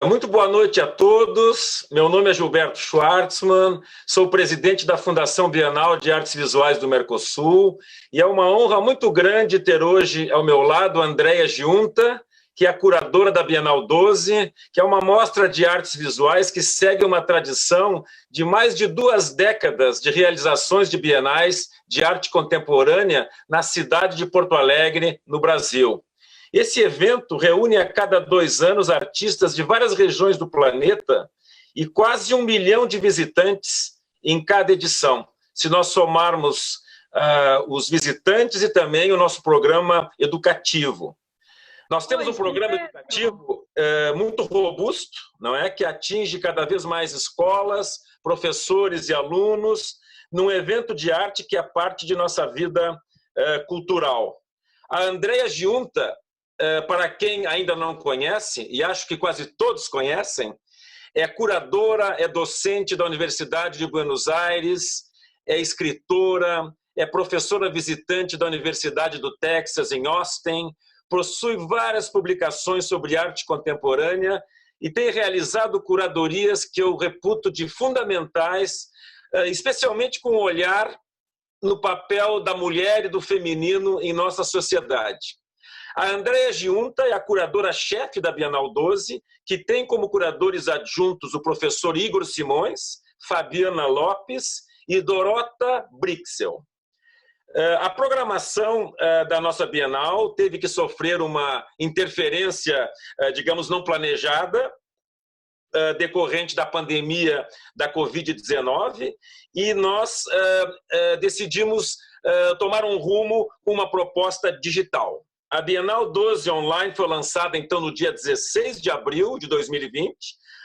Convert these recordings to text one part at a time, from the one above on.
Muito boa noite a todos. Meu nome é Gilberto Schwartzman, sou presidente da Fundação Bienal de Artes Visuais do Mercosul e é uma honra muito grande ter hoje ao meu lado a Andréa Giunta, que é a curadora da Bienal 12, que é uma mostra de artes visuais que segue uma tradição de mais de 2 décadas de realizações de bienais de arte contemporânea na cidade de Porto Alegre, no Brasil. Esse evento reúne a cada 2 anos artistas de várias regiões do planeta e quase 1 milhão de visitantes em cada edição, se nós somarmos os visitantes e também o nosso programa educativo. Nós temos um programa educativo muito robusto, não é? Que atinge cada vez mais escolas, professores e alunos, num evento de arte que é parte de nossa vida cultural. A Andréa Giunta, para quem ainda não conhece, e acho que quase todos conhecem, é curadora, é docente da Universidade de Buenos Aires, é escritora, é professora visitante da Universidade do Texas, em Austin, possui várias publicações sobre arte contemporânea e tem realizado curadorias que eu reputo de fundamentais, especialmente com o olhar no papel da mulher e do feminino em nossa sociedade. A Andréa Giunta é a curadora-chefe da Bienal 12, que tem como curadores adjuntos o professor Igor Simões, Fabiana Lopes e Dorota Brixel. A programação da nossa Bienal teve que sofrer uma interferência, digamos, não planejada, decorrente da pandemia da Covid-19, e nós decidimos tomar um rumo com uma proposta digital. A Bienal 12 Online foi lançada, então, no dia 16 de abril de 2020.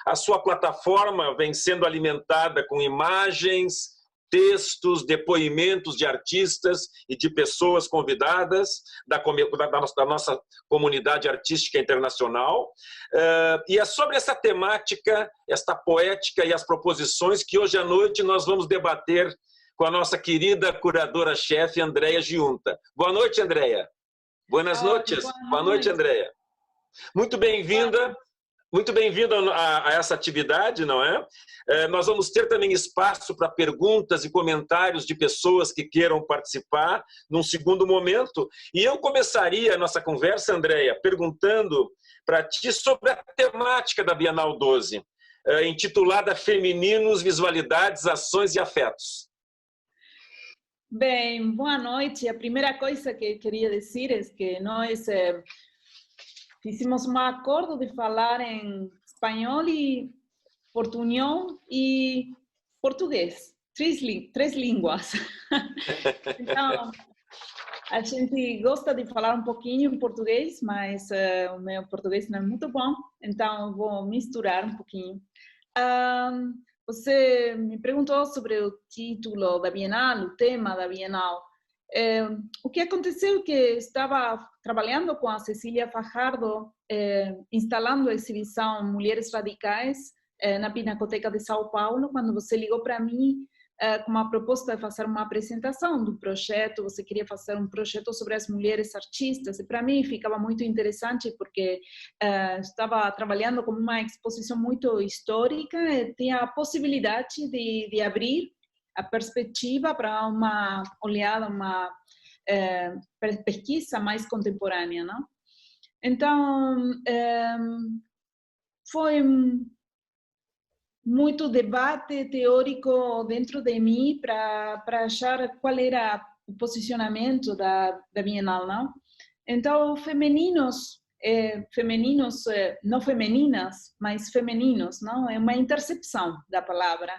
A sua plataforma vem sendo alimentada com imagens, textos, depoimentos de artistas e de pessoas convidadas da nossa comunidade artística internacional. E é sobre essa temática, esta poética e as proposições que hoje à noite nós vamos debater com a nossa querida curadora-chefe, Andréa Giunta. Boa noite, Andréa. Buenas noches. Boa noite, Andréa. Muito bem-vinda. Muito bem-vindo a essa atividade, não é? Nós vamos ter também espaço para perguntas e comentários de pessoas que queiram participar num segundo momento. E eu começaria a nossa conversa, Andréa, perguntando para ti sobre a temática da Bienal 12, intitulada Femininos, Visualidades, Ações e Afetos. Bem, boa noite. A primeira coisa que queria dizer é que nós fizemos um acordo de falar em espanhol e portunhol e português, três línguas. Então, a gente gosta de falar um pouquinho em português, mas o meu português não é muito bom, então eu vou misturar um pouquinho. Você me perguntou sobre o título da Bienal, o tema da Bienal. O que aconteceu é que estava trabalhando com a Cecília Fajardo, instalando a exibição Mulheres Radicais na Pinacoteca de São Paulo, quando você ligou para mim com uma proposta de fazer uma apresentação do projeto. Você queria fazer um projeto sobre as mulheres artistas, e para mim ficava muito interessante porque estava trabalhando com uma exposição muito histórica e tinha a possibilidade de abrir a perspectiva para uma olhada, uma pesquisa mais contemporânea, não? Então, foi muito debate teórico dentro de mim para achar qual era o posicionamento da Bienal, não? Então, femininos, não femininas, mas femininos, não? É uma intercepção da palavra,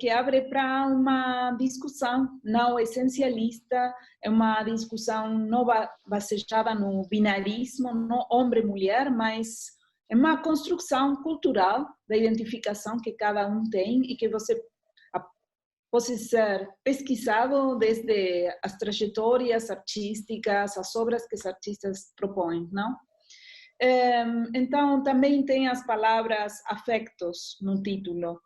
que abre para uma discussão não essencialista, é uma discussão não baseada no binarismo, não homem-mulher, mas é uma construção cultural da identificação que cada um tem e que você pode ser pesquisado desde as trajetórias artísticas, as obras que os artistas propõem, não? Então, também tem as palavras afetos no título,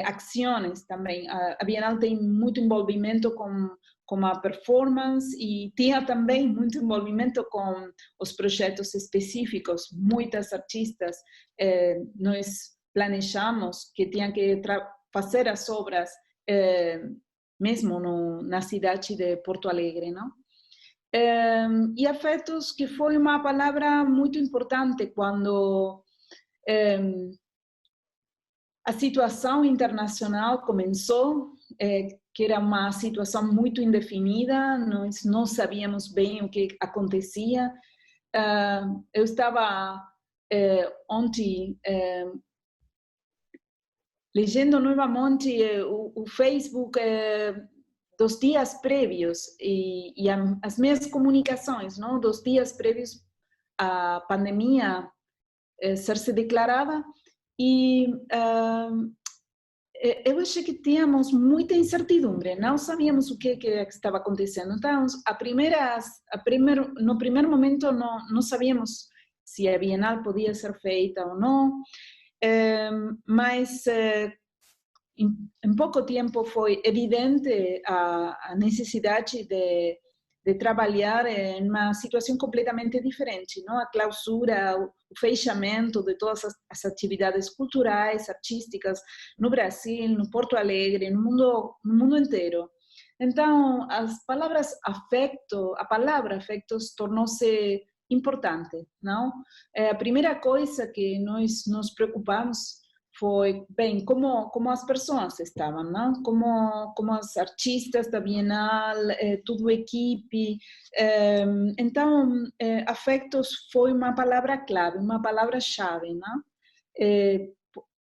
ações também. A Bienal tem muito envolvimento com com a performance e tinha também muito envolvimento com os projetos específicos. Muitas artistas nós planejamos que tinham que fazer as obras mesmo na cidade de Porto Alegre, não? E afetos, que foi uma palavra muito importante quando a situação internacional começou, que era uma situação muito indefinida, nós não sabíamos bem o que acontecia. Eu estava ontem lendo novamente o Facebook dos dias prévios e as minhas comunicações, não, dos dias prévios à pandemia ser-se declarada, e eu achei que tínhamos muita incertidumbre, não sabíamos o que estava acontecendo. Então, no primeiro momento não sabíamos se a Bienal podia ser feita ou não, mas em pouco tempo foi evidente a necessidade de trabalhar em uma situação completamente diferente, não? A clausura, o fechamento de todas as atividades culturais, artísticas no Brasil, no Porto Alegre, no mundo inteiro. Então, a palavra afetos tornou-se importante, não? A primeira coisa que nós nos preocupamos foi, bem, como as pessoas estavam, não? Como as artistas da Bienal, toda a equipe. Então, afetos foi uma palavra-clave, uma palavra-chave, não?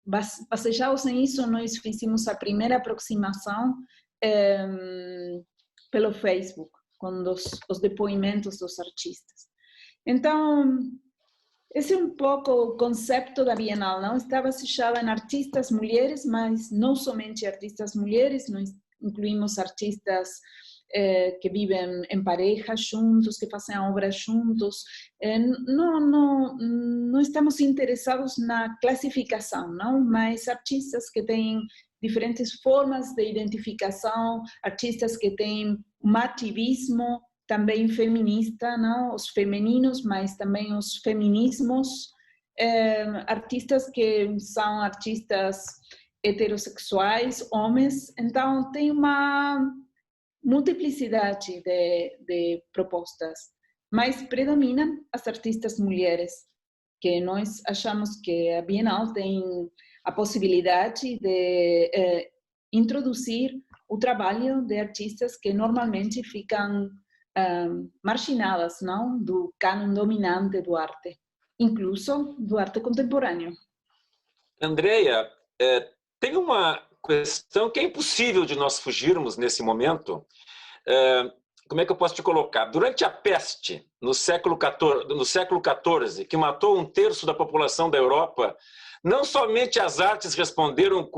Baseados em isso, nós fizemos a primeira aproximação pelo Facebook, com os depoimentos dos artistas. Então, esse é um pouco o conceito da Bienal, não? Estava fechada em artistas mulheres, mas não somente artistas mulheres, nós incluímos artistas que vivem em pareja juntos, que fazem obras juntos. Não estamos interessados na classificação, não? Mas artistas que têm diferentes formas de identificação, artistas que têm um ativismo também feminista, não? Os femininos, mas também os feminismos, artistas que são artistas heterossexuais, homens. Então, tem uma multiplicidade de propostas, mas predominam as artistas mulheres, que nós achamos que a Bienal tem a possibilidade de introduzir o trabalho de artistas que normalmente ficam marginadas, não, do cânon dominante do arte, incluso do arte contemporâneo. Andrea, tem uma questão que é impossível de nós fugirmos nesse momento. Como é que eu posso te colocar? Durante a peste, no século XIV, que matou 1/3 da população da Europa, não somente as artes responderam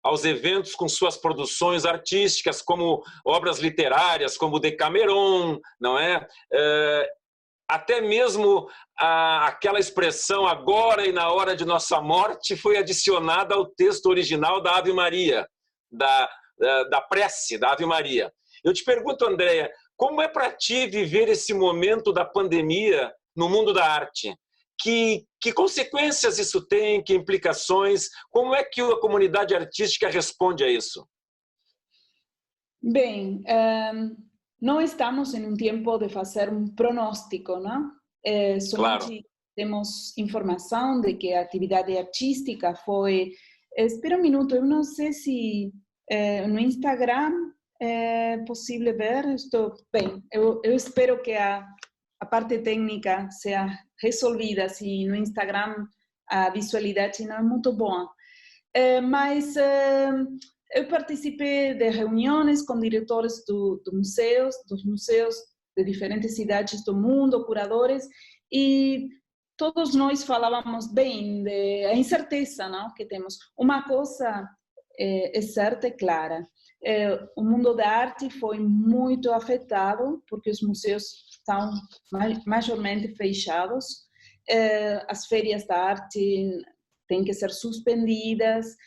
aos eventos com suas produções artísticas, como obras literárias, como o Decameron, não é? Até mesmo aquela expressão agora e na hora de nossa morte foi adicionada ao texto original da Ave Maria, da prece da Ave Maria. Eu te pergunto, Andrea, como é para ti viver esse momento da pandemia no mundo da arte? Que consequências isso tem? Que implicações? Como é que a comunidade artística responde a isso? Bem, não estamos em um tempo de fazer um pronóstico, não? Somente Claro. temos informação de que a atividade artística foi... Espera um minuto, eu não sei se no Instagram é possível ver. Bem, eu espero que a parte técnica seja resolvida, se no Instagram a visualidade não é muito boa. Mas eu participei de reuniões com diretores dos museus de diferentes cidades do mundo, curadores, e todos nós falávamos bem da incerteza, não, que temos. Uma coisa é certa e clara: o mundo da arte foi muito afetado porque os museus estão majormente fechados, as feiras da arte têm que ser suspendidas,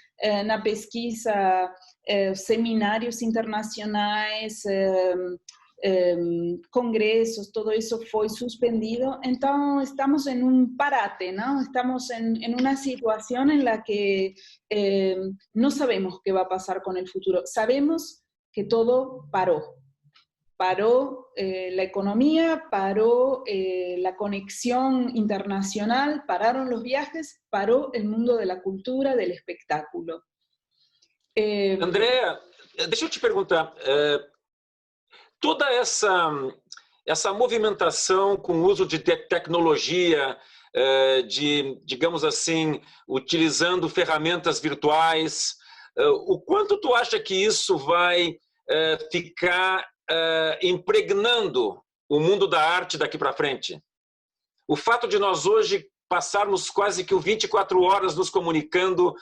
na pesquisa, seminários internacionais, congressos, todo isso foi suspendido. Então, estamos em um parate, não? Estamos em uma situação em la que não sabemos o que vai passar com o futuro. Sabemos que todo parou. Paró la economía, paró la conexión internacional, pararon los viajes, paró el mundo de la cultura, del espectáculo. Andréa, deixa eu te perguntar, toda essa movimentação com o uso de tecnologia, digamos assim, utilizando ferramentas virtuais, o quanto tu acha que isso vai ficar impregnando o mundo da arte daqui para frente? O fato de nós hoje passarmos quase que 24 horas nos comunicando,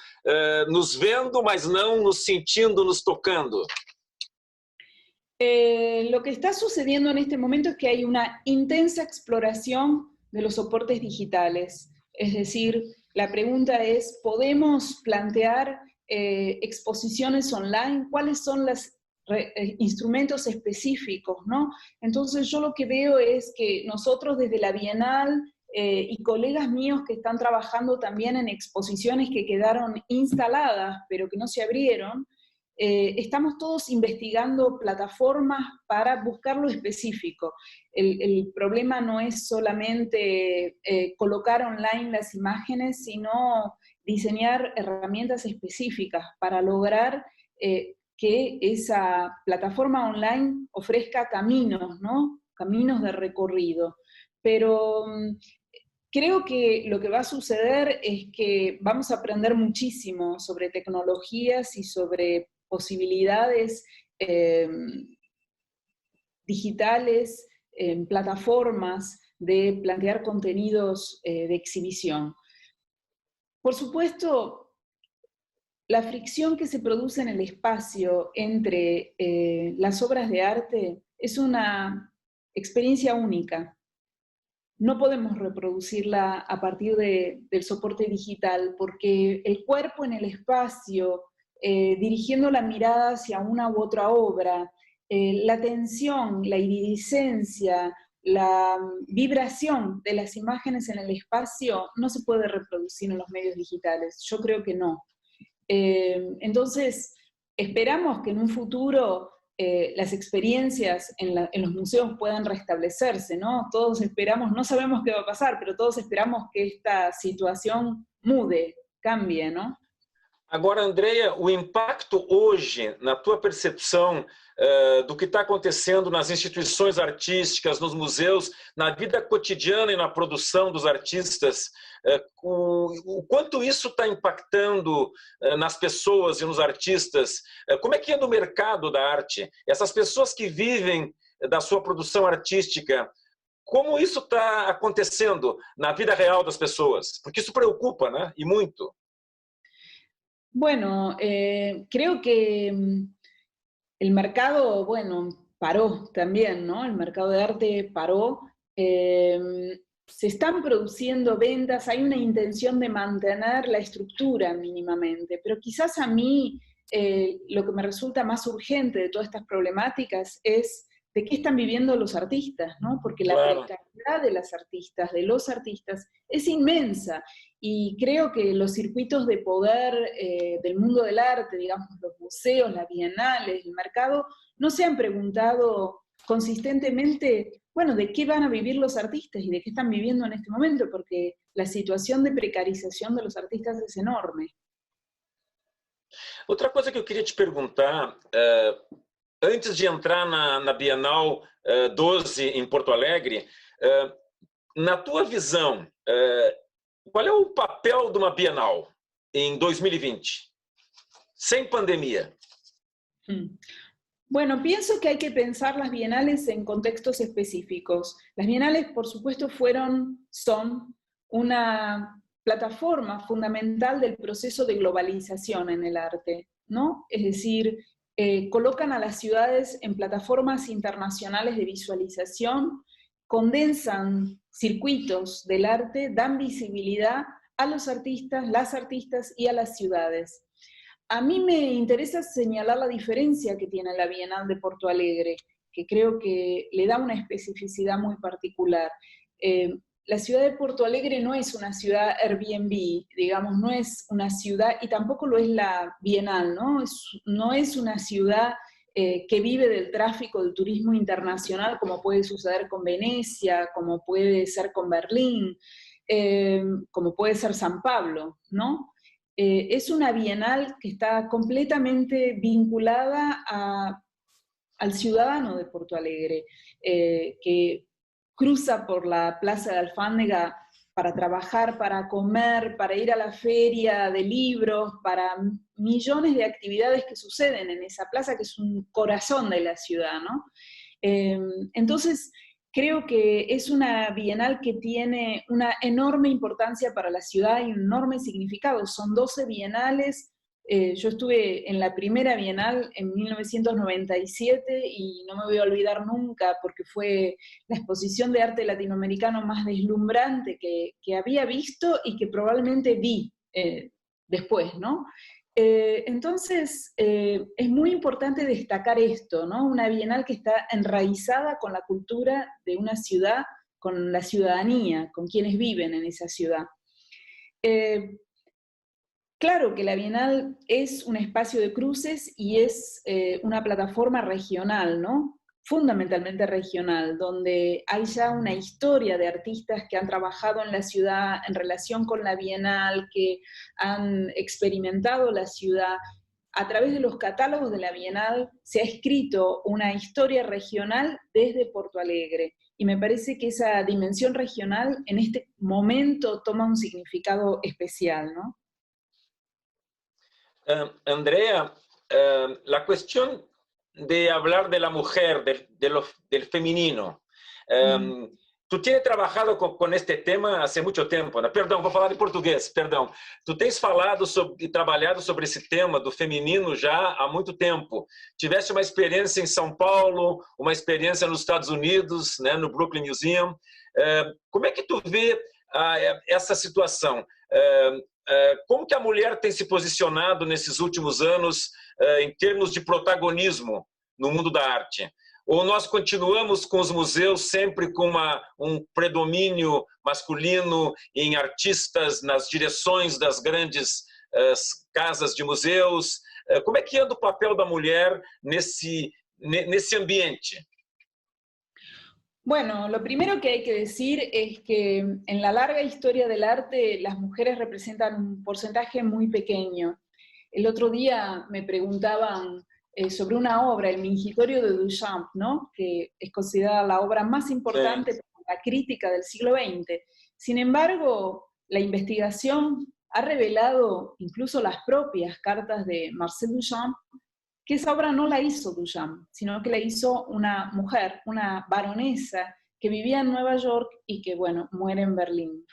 nos vendo, mas não nos sentindo, nos tocando. Lo que está sucediendo en este momento es que hay una intensa exploración de los soportes digitales. Es decir, la pregunta es, ¿podemos plantear exposiciones online? ¿Cuáles son los instrumentos específicos, ¿no? Entonces yo lo que veo es que nosotros desde la Bienal y colegas míos que están trabajando también en exposiciones que quedaron instaladas pero que no se abrieron, estamos todos investigando plataformas para buscar lo específico. El problema no es solamente colocar online las imágenes, sino diseñar herramientas específicas para lograr que esa plataforma online ofrezca caminos, ¿no? Caminos de recorrido. Pero creo que lo que va a suceder es que vamos a aprender muchísimo sobre tecnologías y sobre posibilidades digitales, plataformas de plantear contenidos de exhibición. Por supuesto, la fricción que se produce en el espacio entre las obras de arte es una experiencia única. No podemos reproducirla a partir del soporte digital, porque el cuerpo en el espacio, dirigiendo la mirada hacia una u otra obra, la tensión, la iridiscencia, la vibración de las imágenes en el espacio no se puede reproducir en los medios digitales. Yo creo que no. Entonces, esperamos que en un futuro las experiencias en los museos puedan restablecerse, ¿no? Todos esperamos, no sabemos qué va a pasar, pero todos esperamos que esta situación mude, cambie, ¿no? Agora, Andréa, o impacto hoje, na tua percepção do que está acontecendo nas instituições artísticas, nos museus, na vida cotidiana e na produção dos artistas, o quanto isso está impactando nas pessoas e nos artistas? Como é que é no mercado da arte? Essas pessoas que vivem da sua produção artística, como isso está acontecendo na vida real das pessoas? Porque isso preocupa, né? E muito. Bueno, creo que el mercado, bueno, paró también, ¿no? El mercado de arte paró. Se están produciendo ventas, hay una intención de mantener la estructura mínimamente, pero quizás a mí lo que me resulta más urgente de todas estas problemáticas es de qué están viviendo los artistas, ¿no? Porque la precariedad de las artistas, de los artistas, es inmensa. Y creo que los circuitos de poder del mundo del arte, digamos, los museos, las bienales, el mercado, no se han preguntado consistentemente, bueno, de qué van a vivir los artistas y de qué están viviendo en este momento, porque la situación de precarización de los artistas es enorme. Outra coisa que eu queria te perguntar, antes de entrar na Bienal 12 em Porto Alegre, na tua visão, qual é o papel de uma Bienal em 2020, sem pandemia? Bueno, pienso que hay que pensar las bienales en contextos específicos. Las bienales, por supuesto, son una plataforma fundamental del proceso de globalización en el arte, ¿no? Es decir, colocan a las ciudades en plataformas internacionales de visualización, condensan circuitos del arte, dan visibilidad a los artistas, las artistas y a las ciudades. A mí me interesa señalar la diferencia que tiene la Bienal de Porto Alegre, que creo que le da una especificidad muy particular. La ciudad de Porto Alegre no es una ciudad Airbnb, digamos, no es una ciudad, y tampoco lo es la Bienal, ¿no? No es una ciudad que vive del tráfico del turismo internacional, como puede suceder con Venecia, como puede ser con Berlín, como puede ser San Pablo, ¿no? Es una bienal que está completamente vinculada al ciudadano de Porto Alegre, que cruza por la Plaza de Alfándega para trabajar, para comer, para ir a la feria de libros, para millones de actividades que suceden en esa plaza, que es un corazón de la ciudad, ¿no? Entonces, creo que es una bienal que tiene una enorme importancia para la ciudad y un enorme significado. Son 12 bienales. Yo estuve en la primera bienal en 1997 y no me voy a olvidar nunca porque fue la exposición de arte latinoamericano más deslumbrante que había visto y que probablemente vi después, ¿no? Entonces, es muy importante destacar esto, ¿no? Una bienal que está enraizada con la cultura de una ciudad, con la ciudadanía, con quienes viven en esa ciudad. Claro que la Bienal es un espacio de cruces y es una plataforma regional, ¿no? Fundamentalmente regional, donde hay ya una historia de artistas que han trabajado en la ciudad en relación con la Bienal, que han experimentado la ciudad. A través de los catálogos de la Bienal se ha escrito una historia regional desde Porto Alegre, y me parece que esa dimensión regional en este momento toma un significado especial, ¿no? Andrea, la cuestión de hablar de la mujer, del femenino. Tu tens trabalhado com este tema há muito tempo, né? Perdão, vou falar em português, perdão. Tu tens falado e trabalhado sobre esse tema do feminino já há muito tempo. Tiveste uma experiência em São Paulo, uma experiência nos Estados Unidos, né, no Brooklyn Museum. Como é que tu vê essa situação? Como que a mulher tem se posicionado nesses últimos anos em termos de protagonismo no mundo da arte? Ou nós continuamos com os museus sempre com um predomínio masculino em artistas, nas direções das grandes casas de museus? Como é que anda o papel da mulher nesse ambiente? Bueno, lo primero que hay que decir es que en la larga historia del arte las mujeres representan un porcentaje muy pequeño. El otro día me preguntaban sobre una obra, El Mingitorio de Duchamp, ¿no? Que es considerada la obra más importante por la crítica del siglo XX. Sin embargo, la investigación ha revelado incluso las propias cartas de Marcel Duchamp, que esa obra no la hizo Duchamp, sino que la hizo una mujer, una baronesa que vivía en Nueva York y que, bueno, muere en Berlín.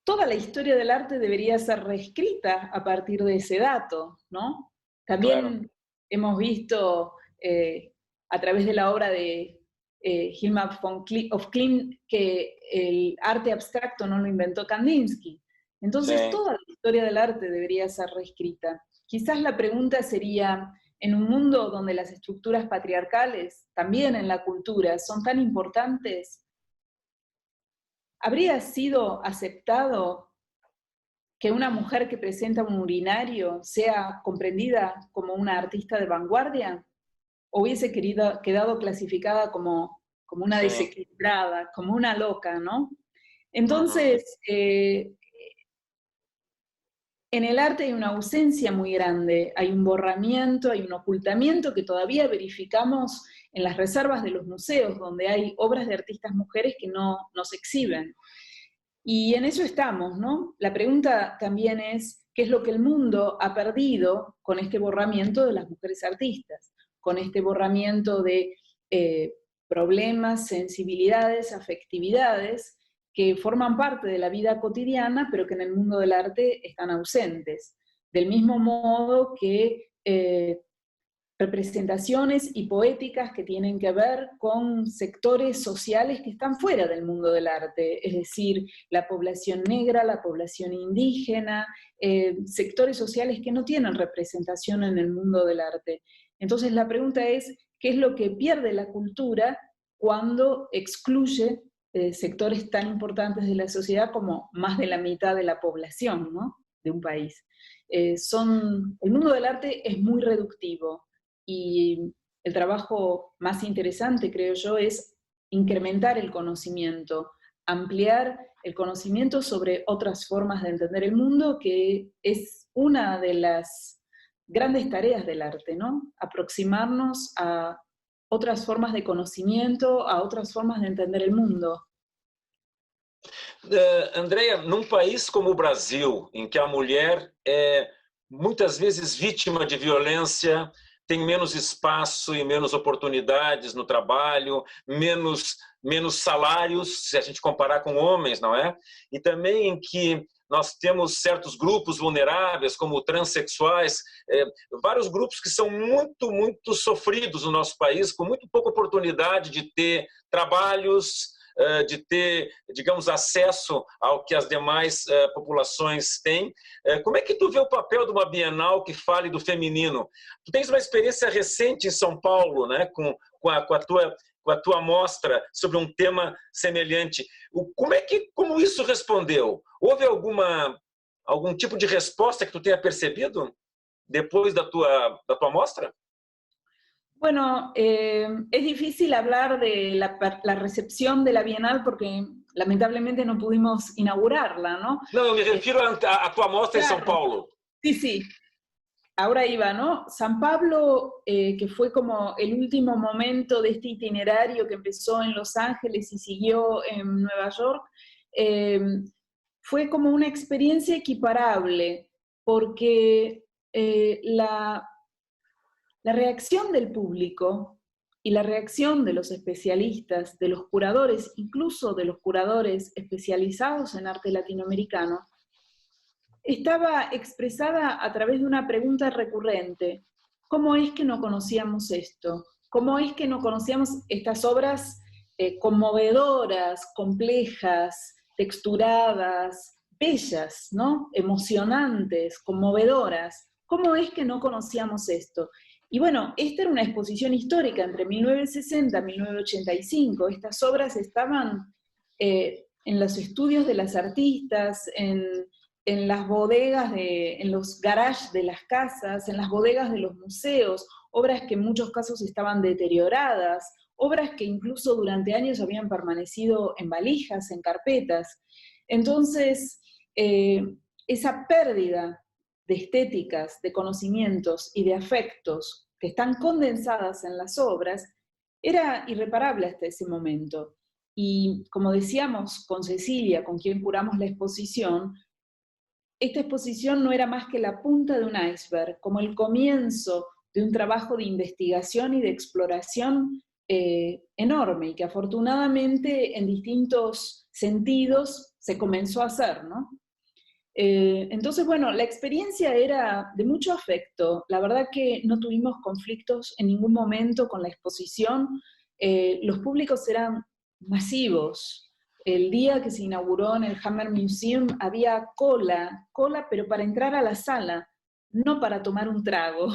Toda la historia del arte debería ser reescrita a partir de ese dato, ¿no? También claro, hemos visto a través de la obra de Hilma of Klint que el arte abstracto no lo inventó Kandinsky. Entonces, sí, toda la historia del arte debería ser reescrita. Quizás la pregunta sería, en un mundo donde las estructuras patriarcales, también en la cultura, son tan importantes, ¿habría sido aceptado que una mujer que presenta un urinario sea comprendida como una artista de vanguardia? ¿O hubiese quedado clasificada como una desequilibrada, como una loca, ¿no? Entonces, en el arte hay una ausencia muy grande, hay un borramiento, hay un ocultamiento que todavía verificamos en las reservas de los museos, donde hay obras de artistas mujeres que no se exhiben. Y en eso estamos, ¿no? La pregunta también es, ¿qué es lo que el mundo ha perdido con este borramiento de las mujeres artistas? Con este borramiento de problemas, sensibilidades, afectividades, que forman parte de la vida cotidiana, pero que en el mundo del arte están ausentes. Del mismo modo que representaciones y poéticas que tienen que ver con sectores sociales que están fuera del mundo del arte, es decir, la población negra, la población indígena, sectores sociales que no tienen representación en el mundo del arte. Entonces la pregunta es, ¿qué es lo que pierde la cultura cuando excluye sectores tan importantes de la sociedad como más de la mitad de la población, ¿no?, de un país? El mundo del arte es muy reductivo, y el trabajo más interesante, creo yo, es incrementar el conocimiento, ampliar el conocimiento sobre otras formas de entender el mundo, que es una de las grandes tareas del arte, ¿no? Aproximarnos a otras formas de conocimiento, a otras formas de entender el mundo. Andréia, num país como o Brasil, em que a mulher é muitas vezes vítima de violência, tem menos espaço e menos oportunidades no trabalho, menos salários, se a gente comparar com homens, não é? E também em que nós temos certos grupos vulneráveis, como transexuais, vários grupos que são muito sofridos no nosso país, com muito pouca oportunidade de ter trabalhos, de ter, digamos, acesso ao que as demais populações têm. Como é que tu vê o papel de uma Bienal que fale do feminino? Tu tens uma experiência recente em São Paulo, né, com a tua mostra sobre um tema semelhante. Como isso respondeu? Houve algum tipo de resposta que tu tenha percebido depois da tua mostra? Bueno, es difícil hablar de la recepción de la Bienal porque lamentablemente no pudimos inaugurarla, ¿no? Não, eu me refiro a tua mostra Claro. em São Paulo. Sí, sí. Ahora iba, ¿no? San Pablo, que fue como el último momento de este itinerario que empezó en Los Ángeles y siguió en Nueva York, fue como una experiencia equiparable, porque la reacción del público y la reacción de los especialistas, de los curadores, incluso de los curadores especializados en arte latinoamericano, estaba expresada a través de una pregunta recurrente: ¿cómo es que no conocíamos esto? ¿Cómo es que no conocíamos estas obras conmovedoras, complejas, texturadas, bellas, ¿no? Emocionantes, conmovedoras? ¿Cómo es que no conocíamos esto? Y bueno, esta era una exposición histórica entre 1960 y 1985. Estas obras estaban en los estudios de las artistas, en las bodegas, en los garages de las casas, en las bodegas de los museos, obras que en muchos casos estaban deterioradas, obras que incluso durante años habían permanecido en valijas, en carpetas. Entonces, esa pérdida de estéticas, de conocimientos y de afectos que están condensadas en las obras, era irreparable hasta ese momento. Y como decíamos con Cecilia, con quien curamos la exposición, esta exposición no era más que la punta de un iceberg, como el comienzo de un trabajo de investigación y de exploración enorme, y que afortunadamente en distintos sentidos se comenzó a hacer, ¿no? Entonces, bueno, la experiencia era de mucho afecto. La verdad que no tuvimos conflictos en ningún momento con la exposición. Los públicos eran masivos. El día que se inauguró en el Hammer Museum había cola, pero para entrar a la sala, no para tomar un trago,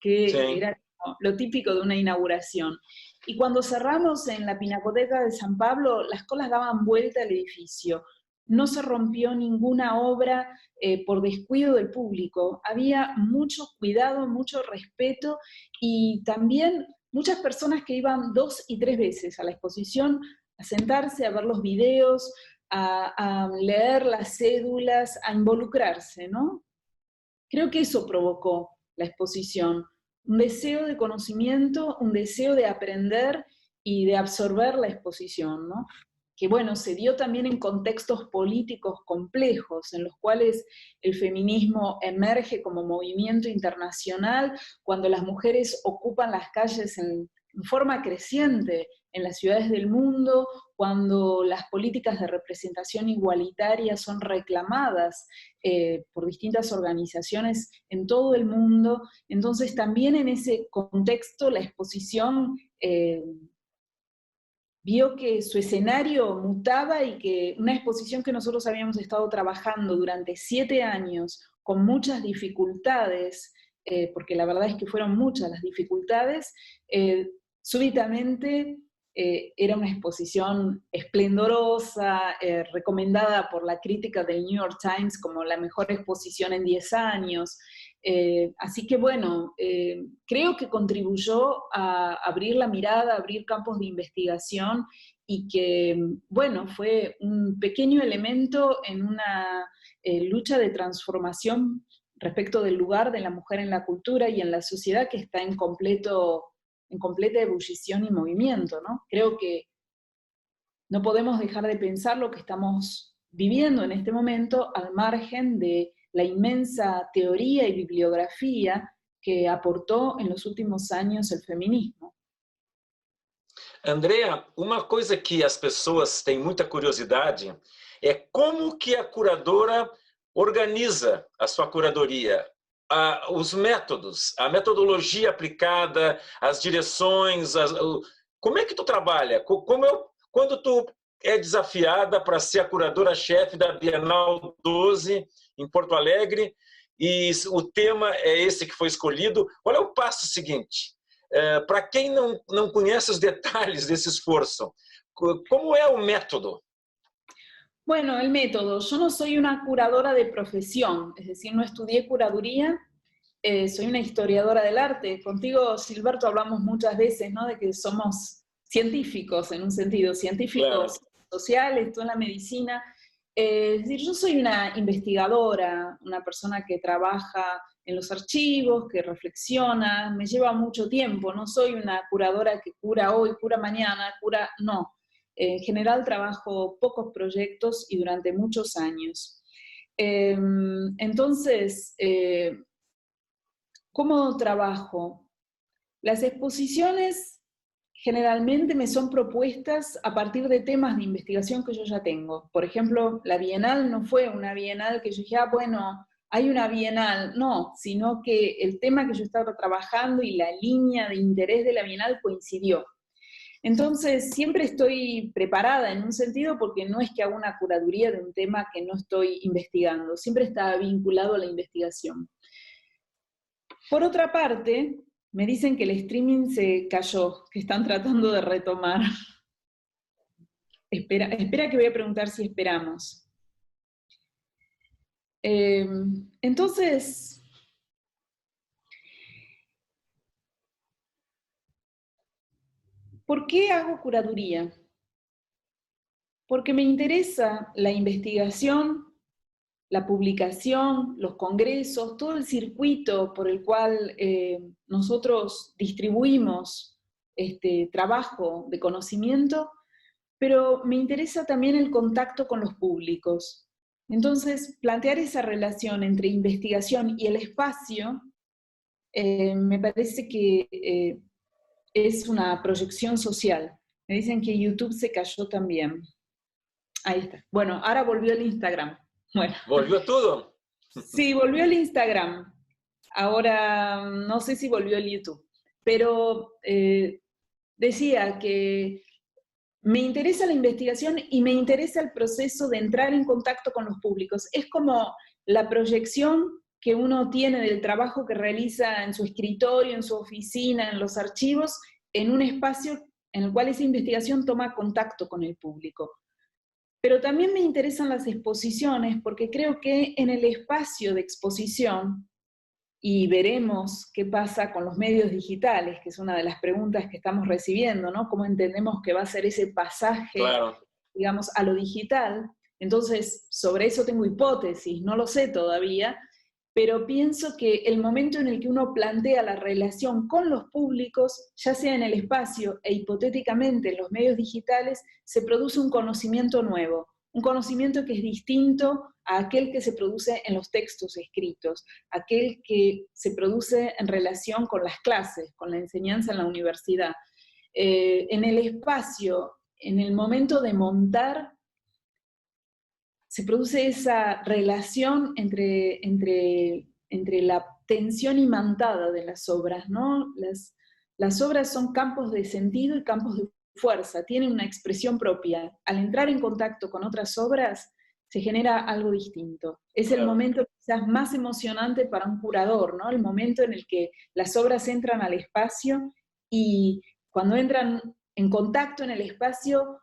que Sí. era lo típico de una inauguración. Y cuando cerramos en la Pinacoteca de San Pablo, las colas daban vuelta al edificio. No se rompió ninguna obra por descuido del público. Había mucho cuidado, mucho respeto, y también muchas personas que iban 2 y 3 veces a la exposición a sentarse, a ver los videos, a leer las cédulas, a involucrarse, ¿no? Creo que eso provocó la exposición, un deseo de conocimiento, un deseo de aprender y de absorber la exposición, ¿no? Que bueno, se dio también en contextos políticos complejos, en los cuales el feminismo emerge como movimiento internacional, cuando las mujeres ocupan las calles en en forma creciente en las ciudades del mundo, cuando las políticas de representación igualitaria son reclamadas por distintas organizaciones en todo el mundo. Entonces también en ese contexto la exposición vio que su escenario mutaba y que una exposición que nosotros habíamos estado trabajando durante 7 años con muchas dificultades, porque la verdad es que fueron muchas las dificultades, súbitamente era una exposición esplendorosa, recomendada por la crítica del New York Times como la mejor exposición en 10 años. Así que bueno, creo que contribuyó a abrir la mirada, a abrir campos de investigación y que, bueno, fue un pequeño elemento en una lucha de transformación respecto del lugar de la mujer en la cultura y en la sociedad que está en completa ebullición y movimiento, ¿no? Creo que no podemos dejar de pensar lo que estamos viviendo en este momento al margen de la inmensa teoría y bibliografía que aportó en los últimos años el feminismo. Andrea, uma coisa que as pessoas têm muita curiosidade é como que a curadora organiza a sua curadoria, os métodos, a metodologia aplicada, as direções, como é que tu trabalha? Quando tu é desafiada para ser a curadora-chefe da Bienal 12 em Porto Alegre e o tema é esse que foi escolhido, qual é o passo seguinte? Para quem não conhece os detalhes desse esforço, como é o método? Bueno, el método. Yo no soy una curadora de profesión, es decir, no estudié curaduría, soy una historiadora del arte. Contigo, Gilberto, hablamos muchas veces, ¿no?, de que somos científicos, en un sentido, científicos sociales, toda la medicina. Es decir, yo soy una investigadora, una persona que trabaja en los archivos, que reflexiona, me lleva mucho tiempo, no soy una curadora que cura hoy, cura mañana, no. En general trabajo pocos proyectos y durante muchos años. Entonces, ¿cómo trabajo? Las exposiciones generalmente me son propuestas a partir de temas de investigación que yo ya tengo. Por ejemplo, la Bienal no fue una Bienal que yo dije, bueno, hay una Bienal, no, sino que el tema que yo estaba trabajando y la línea de interés de la Bienal coincidió. Entonces, siempre estoy preparada en un sentido porque no es que haga una curaduría de un tema que no estoy investigando, siempre está vinculado a la investigación. Por otra parte, me dicen que el streaming se cayó, que están tratando de retomar. Espera que voy a preguntar si esperamos. Entonces, ¿por qué hago curaduría? Porque me interesa la investigación, la publicación, los congresos, todo el circuito por el cual nosotros distribuimos este trabajo de conocimiento, pero me interesa también el contacto con los públicos. Entonces, plantear esa relación entre investigación y el espacio me parece que es una proyección social. Me dicen que YouTube se cayó también. Ahí está. Bueno, ahora volvió el Instagram. Bueno. ¿Volvió todo? Sí, volvió el Instagram. Ahora no sé si volvió el YouTube. Pero decía que me interesa la investigación y me interesa el proceso de entrar en contacto con los públicos. Es como la proyección que uno tiene del trabajo que realiza en su escritorio, en su oficina, en los archivos, en un espacio en el cual esa investigación toma contacto con el público. Pero también me interesan las exposiciones porque creo que en el espacio de exposición, y veremos qué pasa con los medios digitales, que es una de las preguntas que estamos recibiendo, ¿no? ¿Cómo entendemos que va a ser ese pasaje, digamos, a lo digital? Entonces, sobre eso tengo hipótesis, no lo sé todavía, pero pienso que el momento en el que uno plantea la relación con los públicos, ya sea en el espacio e hipotéticamente en los medios digitales, se produce un conocimiento nuevo, un conocimiento que es distinto a aquel que se produce en los textos escritos, aquel que se produce en relación con las clases, con la enseñanza en la universidad. en el espacio, en el momento de montar, se produce esa relación entre la tensión imantada de las obras, ¿no? Las obras son campos de sentido y campos de fuerza, tienen una expresión propia. Al entrar en contacto con otras obras, se genera algo distinto. Es el momento quizás más emocionante para un curador, ¿no? El momento en el que las obras entran al espacio y cuando entran en contacto en el espacio,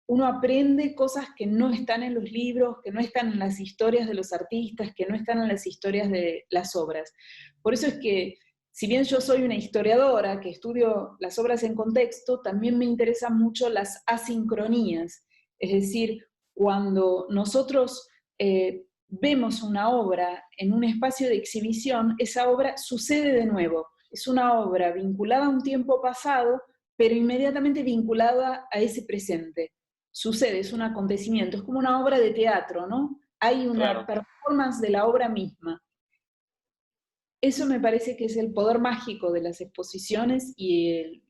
uno aprende cosas que no están en los libros, que no están en las historias de los artistas, que no están en las historias de las obras. Por eso es que, si bien yo soy una historiadora que estudio las obras en contexto, también me interesan mucho las asincronías. Es decir, cuando nosotros vemos una obra en un espacio de exhibición, esa obra sucede de nuevo. Es una obra vinculada a un tiempo pasado, pero inmediatamente vinculada a ese presente. Sucede, es un acontecimiento, es como una obra de teatro, ¿no? Hay una performance de la obra misma. Eso me parece que es el poder mágico de las exposiciones y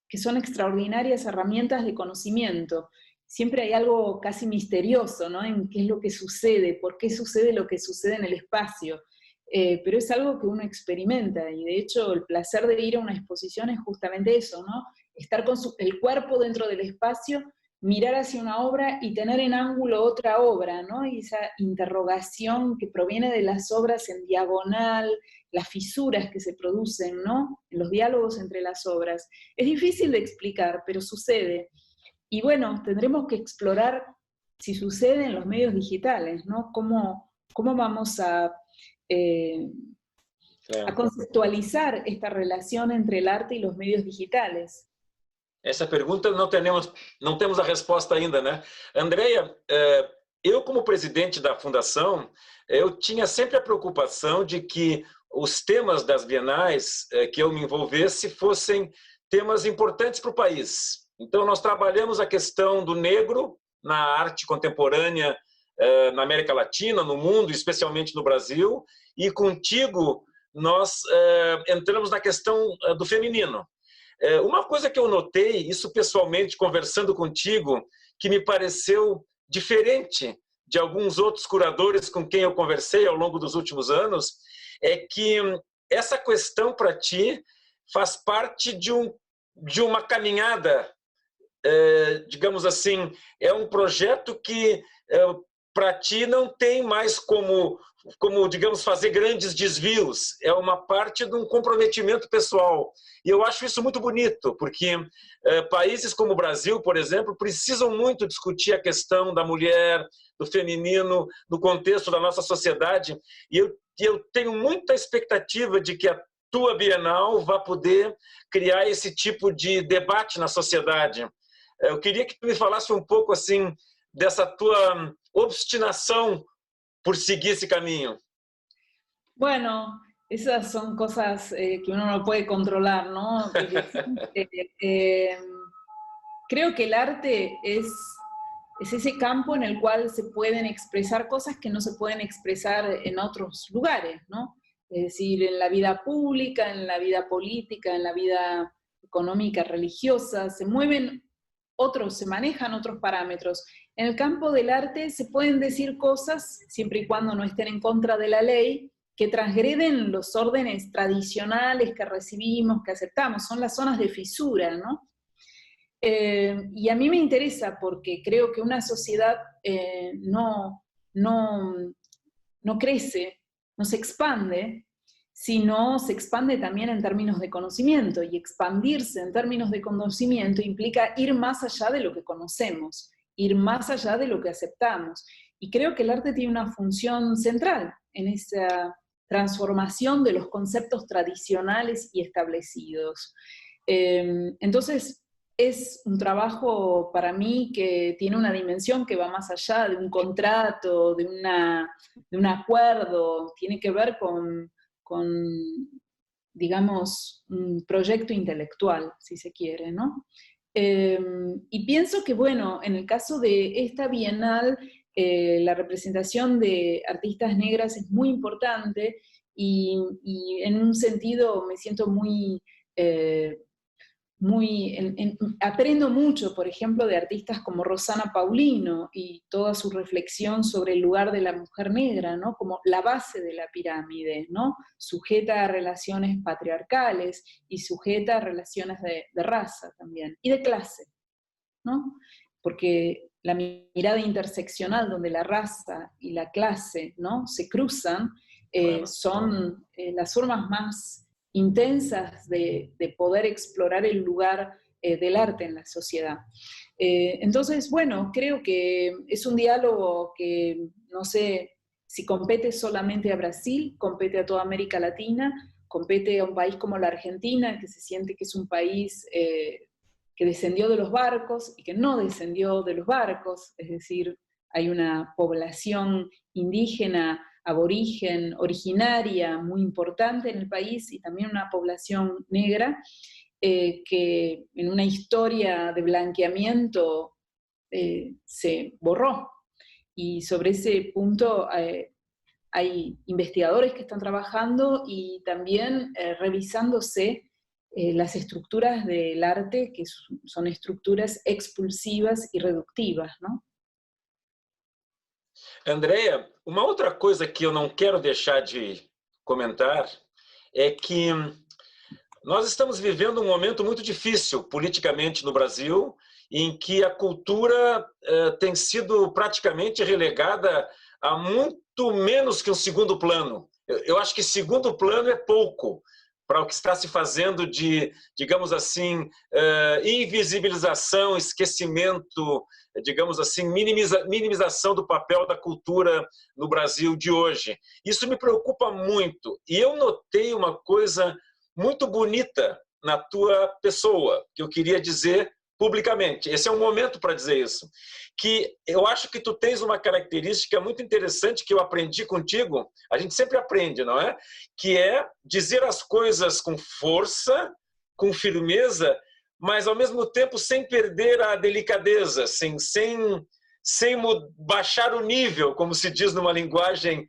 que son extraordinarias herramientas de conocimiento. Siempre hay algo casi misterioso, ¿no? En qué es lo que sucede, por qué sucede lo que sucede en el espacio. Pero es algo que uno experimenta, y de hecho el placer de ir a una exposición es justamente eso, ¿no? Estar con el cuerpo dentro del espacio, mirar hacia una obra y tener en ángulo otra obra, ¿no? Y esa interrogación que proviene de las obras en diagonal, las fisuras que se producen, ¿no? En los diálogos entre las obras. Es difícil de explicar, pero sucede. Y bueno, tendremos que explorar si sucede en los medios digitales, ¿no? ¿Cómo vamos a conceptualizar esta relación entre el arte y los medios digitales? Essa pergunta não temos a resposta ainda, né? Andrea, eu como presidente da fundação, eu tinha sempre a preocupação de que os temas das bienais que eu me envolvesse fossem temas importantes para o país. Então nós trabalhamos a questão do negro na arte contemporânea na América Latina, no mundo, especialmente no Brasil, e contigo nós entramos na questão do feminino. Uma coisa que eu notei, isso pessoalmente conversando contigo, que me pareceu diferente de alguns outros curadores com quem eu conversei ao longo dos últimos anos, é que essa questão para ti faz parte de uma caminhada, digamos assim, é um projeto que para ti não tem mais como, digamos, fazer grandes desvios, é uma parte de um comprometimento pessoal. E eu acho isso muito bonito, porque países como o Brasil, por exemplo, precisam muito discutir a questão da mulher, do feminino, no contexto da nossa sociedade, e eu tenho muita expectativa de que a tua Bienal vá poder criar esse tipo de debate na sociedade. Eu queria que tu me falasse um pouco assim dessa tua obstinação por seguir ese camino. Bueno, esas son cosas que uno no puede controlar, ¿no? Creo que el arte es ese campo en el cual se pueden expresar cosas que no se pueden expresar en otros lugares, ¿no? Es decir, en la vida pública, en la vida política, en la vida económica, religiosa, se manejan otros parámetros. En el campo del arte se pueden decir cosas, siempre y cuando no estén en contra de la ley, que transgreden los órdenes tradicionales que recibimos, que aceptamos, son las zonas de fisura, ¿no? Y a mí me interesa porque creo que una sociedad no crece, no se expande, sino se expande también en términos de conocimiento, y expandirse en términos de conocimiento implica ir más allá de lo que conocemos, ir más allá de lo que aceptamos. Y creo que el arte tiene una función central en esa transformación de los conceptos tradicionales y establecidos. Entonces, es un trabajo para mí que tiene una dimensión que va más allá de un contrato, de un acuerdo, tiene que ver con, digamos, un proyecto intelectual, si se quiere, ¿no? Y pienso que, bueno, en el caso de esta Bienal, la representación de artistas negras es muy importante y en un sentido me siento muy aprendo mucho, por ejemplo, de artistas como Rossana Paulino y toda su reflexión sobre el lugar de la mujer negra, ¿no? Como la base de la pirámide, ¿no? Sujeta a relaciones patriarcales y sujeta a relaciones de raza también, y de clase, ¿no? Porque la mirada interseccional donde la raza y la clase, ¿no?, se cruzan, son las formas más intensas de poder explorar el lugar del arte en la sociedad. Entonces, bueno, creo que es un diálogo que, no sé si compete solamente a Brasil, compete a toda América Latina, compete a un país como la Argentina, que se siente que es un país que descendió de los barcos y que no descendió de los barcos, es decir, hay una población indígena, aborigen, originaria, muy importante en el país, y también una población negra, que en una historia de blanqueamiento se borró. Y sobre ese punto hay investigadores que están trabajando y también revisándose las estructuras del arte, que son estructuras expulsivas y reductivas, ¿no? Andréia, uma outra coisa que eu não quero deixar de comentar é que nós estamos vivendo um momento muito difícil politicamente no Brasil, em que a cultura tem sido praticamente relegada a muito menos que um segundo plano. Eu acho que segundo plano é pouco para o que está se fazendo de, digamos assim, invisibilização, esquecimento, digamos assim, minimização do papel da cultura no Brasil de hoje. Isso me preocupa muito. E eu notei uma coisa muito bonita na tua pessoa, que eu queria dizer publicamente. Esse é um momento para dizer isso. Que eu acho que tu tens uma característica muito interessante que eu aprendi contigo, a gente sempre aprende, não é? Que é dizer as coisas com força, com firmeza, mas ao mesmo tempo sem perder a delicadeza, sem baixar o nível, como se diz numa linguagem.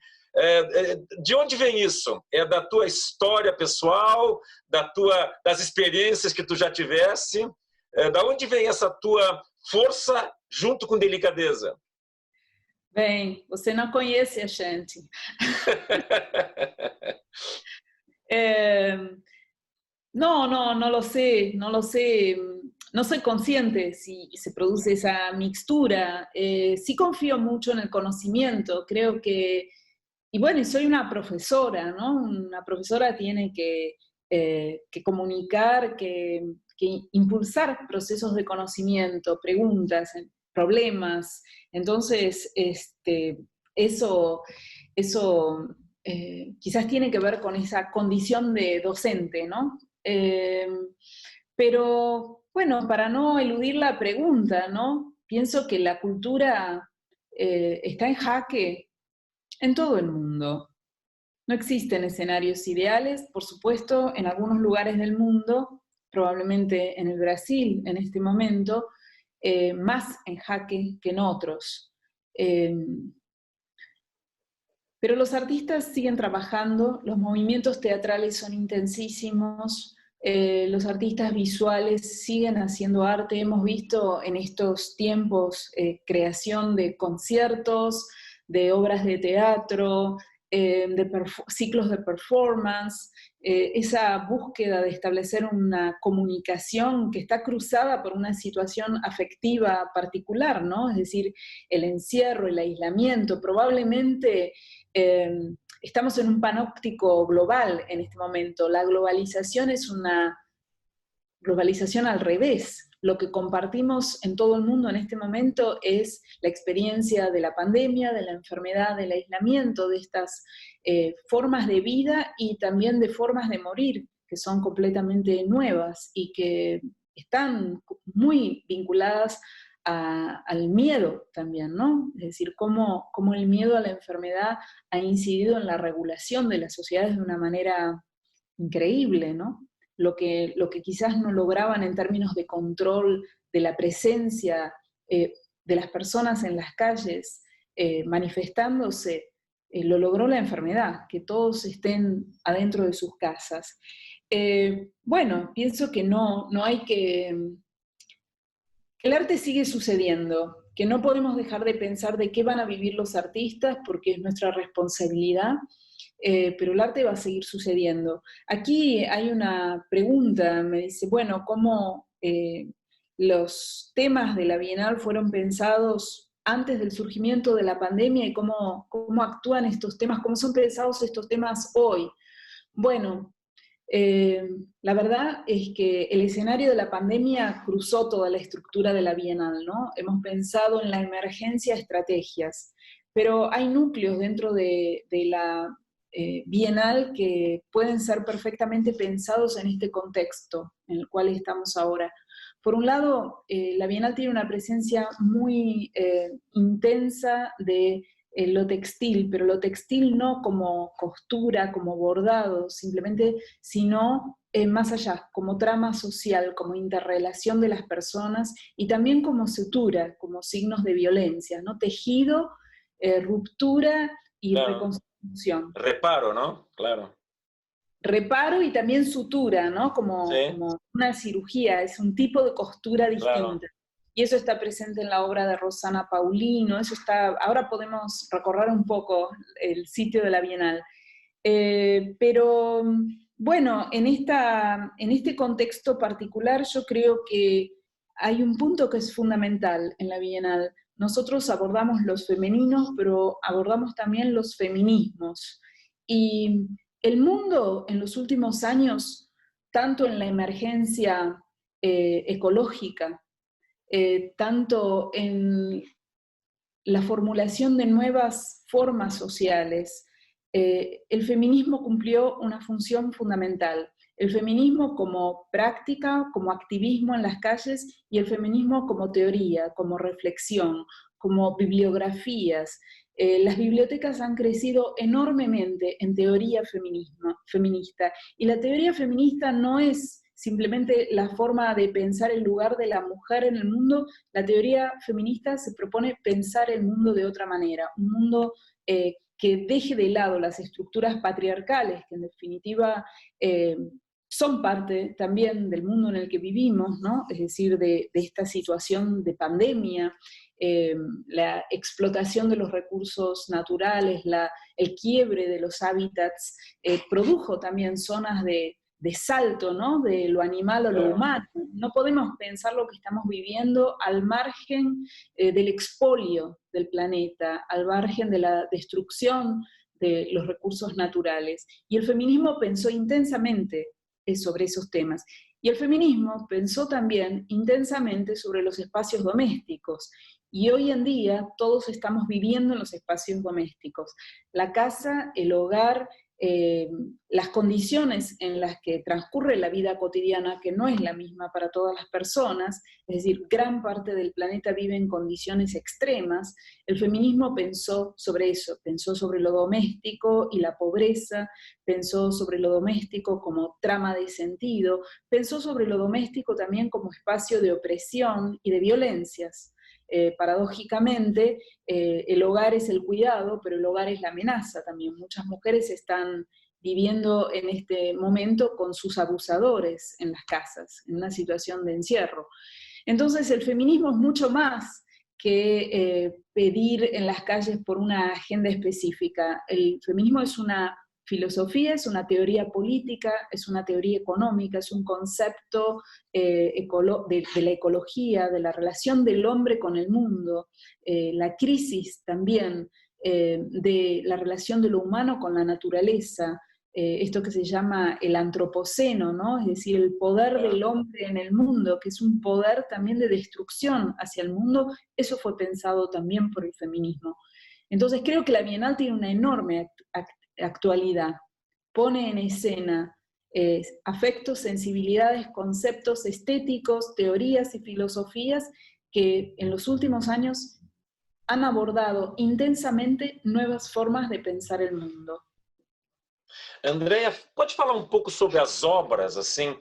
De onde vem isso? É da tua história pessoal, das experiências que tu já tivesse? Da onde vem essa tua força junto com delicadeza? Bem, você não conhece a gente. No lo sé, no lo sé. No soy consciente si se produce esa mixtura. Sí confío mucho en el conocimiento. Creo que, y bueno, soy una profesora, ¿no? Una profesora tiene que comunicar, que impulsar procesos de conocimiento, preguntas, problemas. Entonces, eso quizás tiene que ver con esa condición de docente, ¿no? Pero, bueno, para no eludir la pregunta, ¿no? Pienso que la cultura está en jaque en todo el mundo. No existen escenarios ideales, por supuesto, en algunos lugares del mundo, probablemente en el Brasil en este momento, más en jaque que en otros. Pero los artistas siguen trabajando, los movimientos teatrales son intensísimos, los artistas visuales siguen haciendo arte. Hemos visto en estos tiempos creación de conciertos, de obras de teatro, ciclos de performance, esa búsqueda de establecer una comunicación que está cruzada por una situación afectiva particular, ¿no? Es decir, el encierro, el aislamiento, probablemente estamos en un panóptico global en este momento. La globalización es una globalización al revés. Lo que compartimos en todo el mundo en este momento es la experiencia de la pandemia, de la enfermedad, del aislamiento, de estas formas de vida y también de formas de morir, que son completamente nuevas y que están muy vinculadas al miedo también, ¿no? Es decir, cómo el miedo a la enfermedad ha incidido en la regulación de las sociedades de una manera increíble, ¿no? Lo que quizás no lograban en términos de control de la presencia de las personas en las calles manifestándose, lo logró la enfermedad, que todos estén adentro de sus casas. Bueno, pienso que no hay que... El arte sigue sucediendo, que no podemos dejar de pensar de qué van a vivir los artistas porque es nuestra responsabilidad, pero el arte va a seguir sucediendo. Aquí hay una pregunta, me dice, bueno, ¿cómo los temas de la Bienal fueron pensados antes del surgimiento de la pandemia y cómo actúan estos temas, cómo son pensados estos temas hoy? Bueno, la verdad es que el escenario de la pandemia cruzó toda la estructura de la Bienal, ¿no? Hemos pensado en la emergencia estrategias, pero hay núcleos dentro de la Bienal que pueden ser perfectamente pensados en este contexto en el cual estamos ahora. Por un lado, la Bienal tiene una presencia muy intensa de lo textil, pero lo textil no como costura, como bordado, simplemente, sino más allá, como trama social, como interrelación de las personas y también como sutura, como signos de violencia, ¿no? Tejido, ruptura y Claro. reconstrucción. Reparo, ¿no? Claro. Reparo y también sutura, ¿no? Sí, Como una cirugía, es un tipo de costura claro. distinta. Y eso está presente en la obra de Rossana Paulino, eso está, ahora podemos recorrer un poco el sitio de la Bienal. Pero bueno, en este contexto particular yo creo que hay un punto que es fundamental en la Bienal. Nosotros abordamos los femeninos, pero abordamos también los feminismos. Y el mundo en los últimos años, tanto en la emergencia ecológica, tanto en la formulación de nuevas formas sociales, el feminismo cumplió una función fundamental. El feminismo como práctica, como activismo en las calles y el feminismo como teoría, como reflexión, como bibliografías. Las bibliotecas han crecido enormemente en teoría feminista y la teoría feminista no es simplemente la forma de pensar el lugar de la mujer en el mundo. La teoría feminista se propone pensar el mundo de otra manera, un mundo que deje de lado las estructuras patriarcales, que en definitiva son parte también del mundo en el que vivimos, ¿no? Es decir, de esta situación de pandemia, la explotación de los recursos naturales, el quiebre de los hábitats, produjo también zonas de salto, ¿no? De lo animal a lo Claro. humano. No podemos pensar lo que estamos viviendo al margen del expolio del planeta, al margen de la destrucción de los recursos naturales. Y el feminismo pensó intensamente sobre esos temas. Y el feminismo pensó también intensamente sobre los espacios domésticos. Y hoy en día todos estamos viviendo en los espacios domésticos. La casa, el hogar, eh, las condiciones en las que transcurre la vida cotidiana, que no es la misma para todas las personas, es decir, gran parte del planeta vive en condiciones extremas. El feminismo pensó sobre eso, pensó sobre lo doméstico y la pobreza, pensó sobre lo doméstico como trama de sentido, pensó sobre lo doméstico también como espacio de opresión y de violencias. Paradójicamente, el hogar es el cuidado, pero el hogar es la amenaza también. Muchas mujeres están viviendo en este momento con sus abusadores en las casas, en una situación de encierro. Entonces el feminismo es mucho más que pedir en las calles por una agenda específica. El feminismo es una filosofía, es una teoría política, es una teoría económica, es un concepto de la ecología, de la relación del hombre con el mundo, la crisis también de la relación de lo humano con la naturaleza, esto que se llama el antropoceno, ¿no? Es decir, el poder del hombre en el mundo, que es un poder también de destrucción hacia el mundo, eso fue pensado también por el feminismo. Entonces creo que la Bienal tiene una enorme actualidad, pone en escena afectos, sensibilidades, conceptos estéticos, teorías y filosofías que en los últimos años han abordado intensamente nuevas formas de pensar el mundo. Andréia, pode falar um pouco sobre as obras, assim,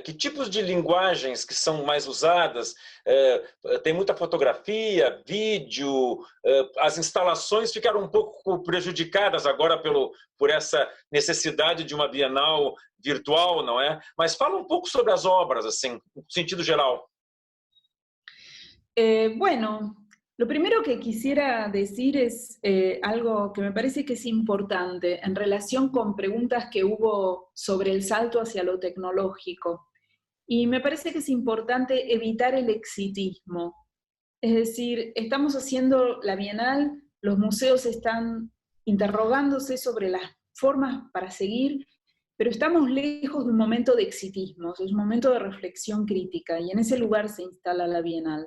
que tipos de linguagens que são mais usadas? Tem muita fotografia, vídeo, as instalações ficaram um pouco prejudicadas agora por essa necessidade de uma Bienal virtual, não é? Mas fala um pouco sobre as obras, assim, no sentido geral. Bueno, lo primero que quisiera decir es algo que me parece que es importante en relación con preguntas que hubo sobre el salto hacia lo tecnológico. Y me parece que es importante evitar el exitismo. Es decir, estamos haciendo la Bienal, los museos están interrogándose sobre las formas para seguir, pero estamos lejos de un momento de exitismo, es un momento de reflexión crítica, y en ese lugar se instala la Bienal.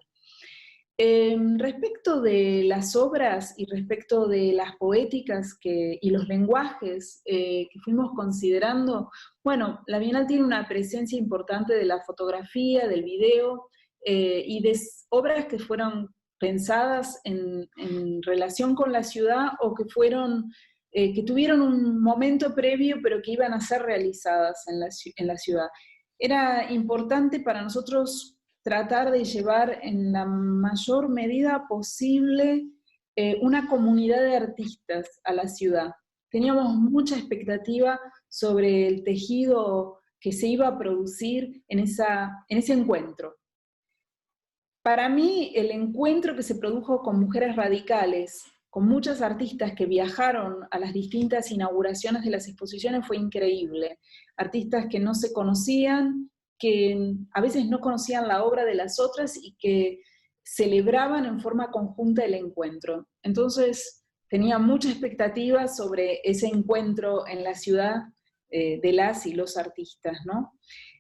Respecto de las obras y respecto de las poéticas y los lenguajes que fuimos considerando, bueno, la Bienal tiene una presencia importante de la fotografía, del video y de obras que fueron pensadas en relación con la ciudad o que que tuvieron un momento previo pero que iban a ser realizadas en la ciudad. Era importante para nosotros tratar de llevar en la mayor medida posible una comunidad de artistas a la ciudad. Teníamos mucha expectativa sobre el tejido que se iba a producir en ese encuentro. Para mí, el encuentro que se produjo con mujeres radicales, con muchas artistas que viajaron a las distintas inauguraciones de las exposiciones, fue increíble. Artistas que no se conocían, que a veces no conocían la obra de las otras y que celebraban en forma conjunta el encuentro. Entonces, tenía mucha expectativa sobre ese encuentro en la ciudad de las y los artistas, ¿no?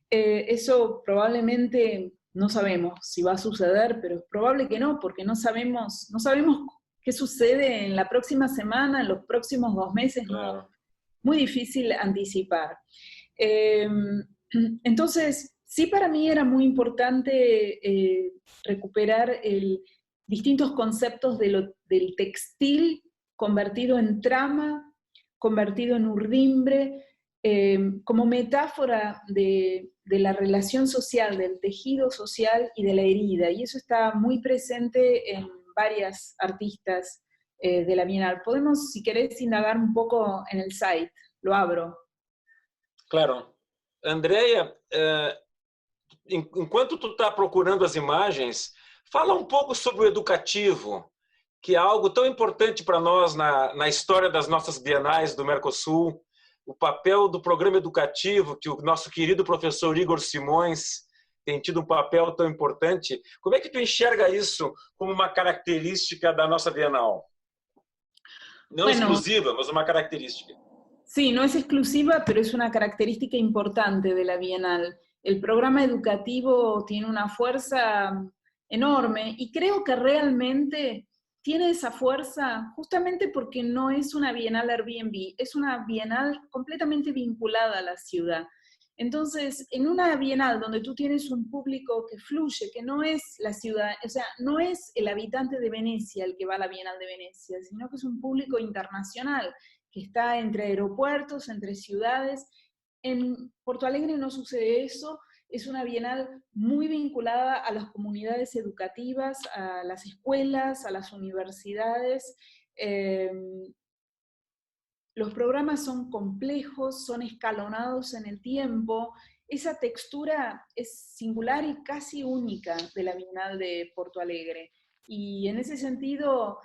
Eso probablemente no sabemos si va a suceder, pero es probable que no, porque no sabemos qué sucede en la próxima semana, en los próximos 2 meses, no, Claro. muy difícil anticipar. Eh, entonces, sí, para mí era muy importante recuperar distintos conceptos del textil convertido en trama, convertido en urdimbre, como metáfora de la relación social, del tejido social y de la herida. Y eso está muy presente en varias artistas de la Bienal. Podemos, si querés, indagar un poco en el site. Lo abro. Claro. Andréia, enquanto tu está procurando as imagens, fala um pouco sobre o educativo, que é algo tão importante para nós na história das nossas bienais do Mercosul, o papel do programa educativo, que o nosso querido professor Igor Simões tem tido um papel tão importante. Como é que tu enxerga isso como uma característica da nossa Bienal? Não Bueno, exclusiva, mas uma característica. sí, no es exclusiva, pero es una característica importante de la Bienal. El programa educativo tiene una fuerza enorme y creo que realmente tiene esa fuerza justamente porque no es una Bienal Airbnb, es una Bienal completamente vinculada a la ciudad. Entonces, en una Bienal donde tú tienes un público que fluye, que no es la ciudad, o sea, no es el habitante de Venecia el que va a la Bienal de Venecia, sino que es un público internacional que está entre aeropuertos, entre ciudades. En Porto Alegre no sucede eso, es una bienal muy vinculada a las comunidades educativas, a las escuelas, a las universidades. Los programas son complejos, son escalonados en el tiempo. Esa textura es singular y casi única de la Bienal de Porto Alegre. Y en ese sentido,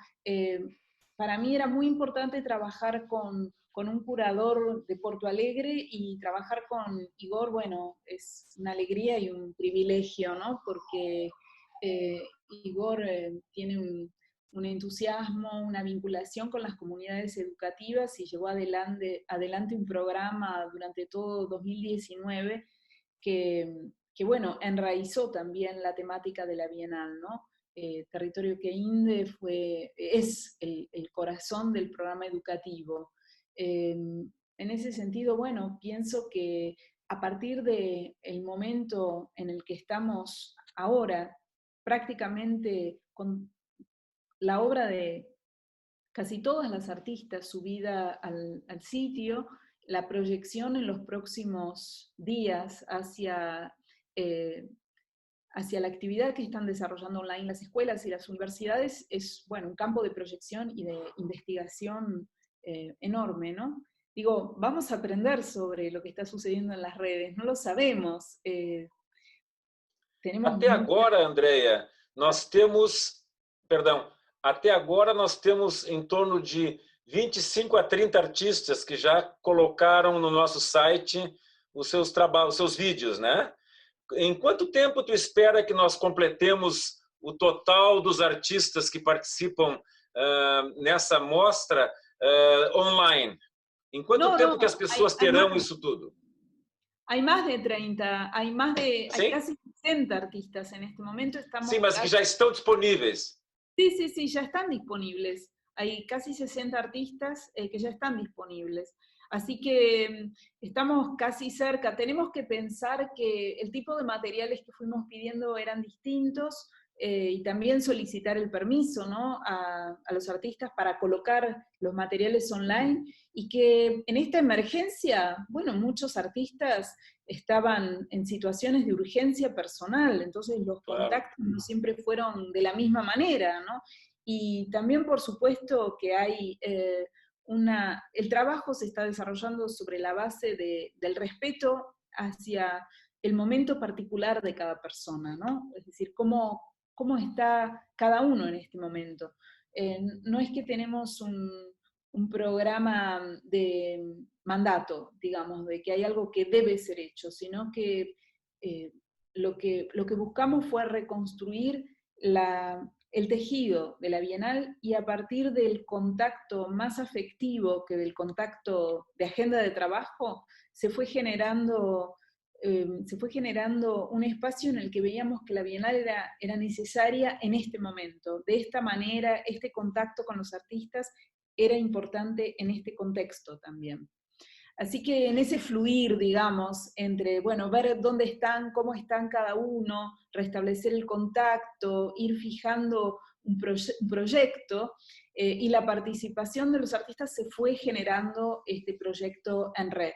para mí era muy importante trabajar con un curador de Porto Alegre y trabajar con Igor, bueno, es una alegría y un privilegio, ¿no? Porque Igor tiene un entusiasmo, una vinculación con las comunidades educativas y llevó adelante un programa durante todo 2019 que bueno, enraizó también la temática de la Bienal, ¿no? Territorio Queinde es el corazón del programa educativo. En ese sentido, bueno, pienso que a partir del momento en el que estamos ahora, prácticamente con la obra de casi todas las artistas subida al sitio, la proyección en los próximos días hacia la actividad que están desarrollando online las escuelas y las universidades es, bueno, un campo de proyección y de investigación enorme, ¿no? Digo, vamos a aprender sobre lo que está sucediendo en las redes, no lo sabemos. Tenemos Até muchas... agora, Andréia, nós temos, perdão, até agora nós temos em torno de 25 a 30 artistas que já colocaram no nosso site os seus trabalhos, os seus vídeos, né? Em quanto tempo tu espera que nós completemos o total dos artistas que participam nessa mostra online? Em quanto No, tempo no, que as pessoas terão isso tudo? hay más de 30, hay Sim? casi 60 artistas en este momento, Sim, estamos mas que casi... já estão disponíveis. Sí, sí, sí, ya están disponibles. Hay casi 60 artistas que ya están disponibles. Así que estamos casi cerca. Tenemos que pensar que el tipo de materiales que fuimos pidiendo eran distintos y también solicitar el permiso, ¿no?, a los artistas para colocar los materiales online y que en esta emergencia, bueno, muchos artistas estaban en situaciones de urgencia personal, entonces los Claro. contactos no siempre fueron de la misma manera, ¿no? Y también, por supuesto, que hay el trabajo se está desarrollando sobre la base del respeto hacia el momento particular de cada persona, ¿no? Es decir, cómo está cada uno en este momento. No es que tenemos un programa de mandato, digamos, de que hay algo que debe ser hecho, sino que lo que buscamos fue reconstruir el tejido de la Bienal y a partir del contacto más afectivo que del contacto de agenda de trabajo, se fue generando un espacio en el que veíamos que la Bienal era necesaria en este momento. De esta manera, este contacto con los artistas era importante en este contexto también. Así que en ese fluir, digamos, entre, bueno, ver dónde están, cómo están cada uno, restablecer el contacto, ir fijando un proyecto, y la participación de los artistas se fue generando este proyecto en red.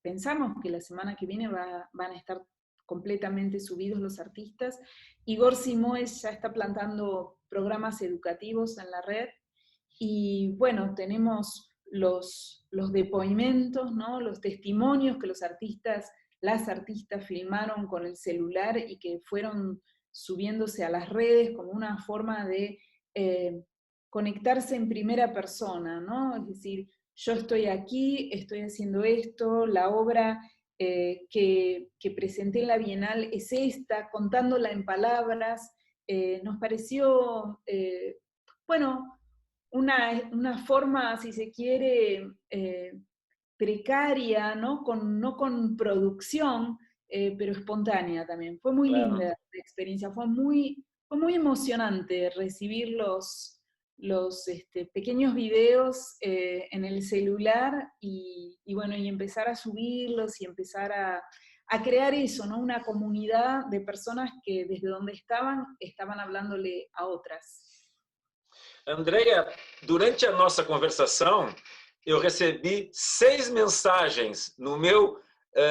Pensamos que la semana que viene van a estar completamente subidos los artistas. Igor Simoes ya está plantando programas educativos en la red, y bueno, tenemos los depoimentos, ¿no?, los testimonios que las artistas filmaron con el celular y que fueron subiéndose a las redes como una forma de conectarse en primera persona, ¿no? Es decir, yo estoy aquí, estoy haciendo esto, la obra que presenté en la Bienal es esta, contándola en palabras. Nos pareció, bueno, una forma, si se quiere, precaria, ¿no? No con producción, pero espontánea también. Fue muy Claro. linda la experiencia, fue muy emocionante recibir los pequeños videos en el celular y bueno, y empezar a subirlos y empezar a crear eso, ¿no? Una comunidad de personas que desde donde estaban hablándole a otras. Andréia, durante a nossa conversação, eu recebi 6 mensagens no meu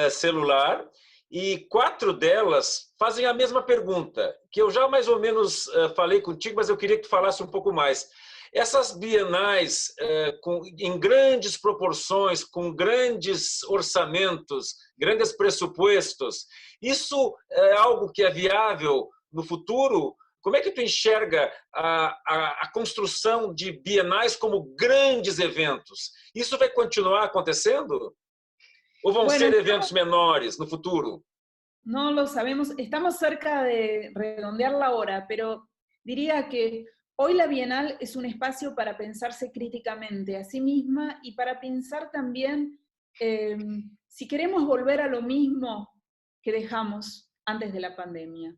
celular e 4 delas fazem a mesma pergunta, que eu já mais ou menos falei contigo, mas eu queria que tu falasse um pouco mais. Essas bienais em grandes proporções, com grandes orçamentos, grandes pressupostos, isso é algo que é viável no futuro? Como é que tu enxerga a construção de bienais como grandes eventos? Isso vai continuar acontecendo? Ou vão ser eventos menores no futuro? No lo sabemos, estamos cerca de redondear la hora, pero diría que hoy la Bienal es un espacio para pensarse críticamente a sí misma y para pensar también si queremos volver a lo mismo que dejamos antes de la pandemia.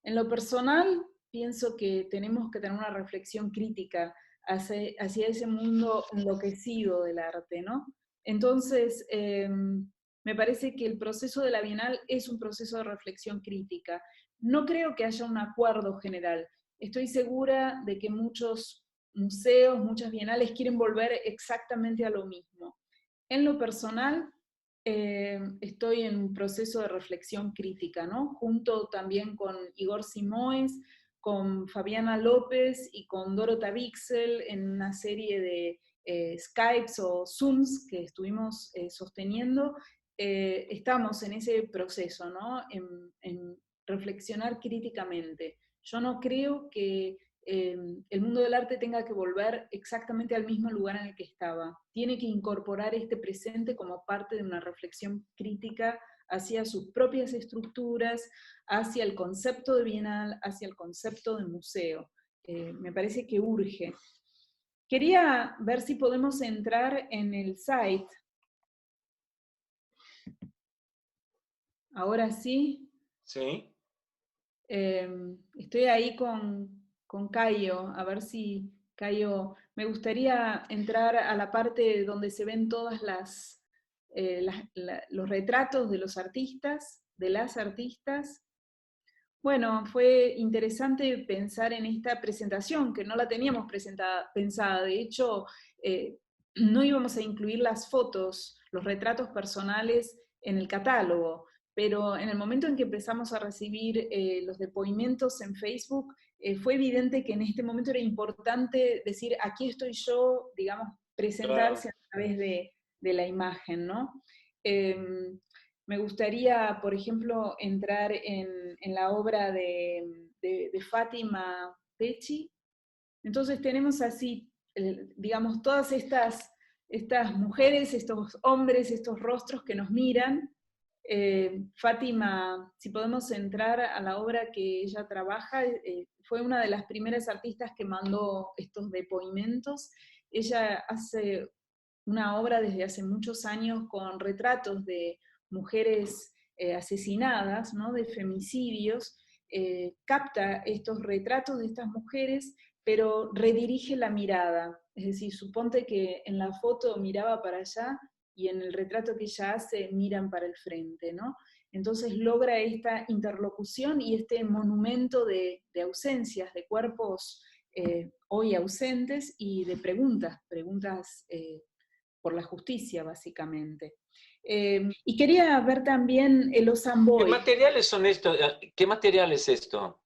En lo personal, pienso que tenemos que tener una reflexión crítica hacia ese mundo enloquecido del arte, ¿no? Entonces, me parece que el proceso de la Bienal es un proceso de reflexión crítica. No creo que haya un acuerdo general. Estoy segura de que muchos museos, muchas bienales quieren volver exactamente a lo mismo. En lo personal, estoy en un proceso de reflexión crítica, ¿no? Junto también con Igor Simoes, con Fabiana López y con Dorota Bixel en una serie de Skypes o Zooms que estuvimos sosteniendo. Estamos en ese proceso, ¿no? En reflexionar críticamente. Yo no creo que el mundo del arte tenga que volver exactamente al mismo lugar en el que estaba. Tiene que incorporar este presente como parte de una reflexión crítica hacia sus propias estructuras, hacia el concepto de bienal, hacia el concepto de museo. Me parece que urge. Quería ver si podemos entrar en el site. Ahora sí. Sí. Estoy ahí con Cayo, a ver si, Cayo, me gustaría entrar a la parte donde se ven todas los retratos de los artistas, de las artistas. Bueno, fue interesante pensar en esta presentación, que no la teníamos pensada. De hecho, no íbamos a incluir las fotos, los retratos personales en el catálogo, pero en el momento en que empezamos a recibir los depoimientos en Facebook, fue evidente que en este momento era importante decir, aquí estoy yo, digamos, presentarse Claro. a través de la imagen, ¿no? Me gustaría, por ejemplo, entrar en la obra de Fátima Pecci. Entonces tenemos así, digamos, todas estas mujeres, estos hombres, estos rostros que nos miran. Fátima, si podemos entrar a la obra que ella trabaja, fue una de las primeras artistas que mandó estos depoimentos. Ella hace una obra desde hace muchos años con retratos de mujeres asesinadas, ¿no? De femicidios, capta estos retratos de estas mujeres, pero redirige la mirada. Es decir, suponte que en la foto miraba para allá y en el retrato que ella hace miran para el frente, ¿no? Entonces logra esta interlocución y este monumento de ausencias, de cuerpos hoy ausentes y de preguntas por la justicia, básicamente. Y quería ver también el ¿Qué Osamboy. materiales son estos? ¿Qué material es esto?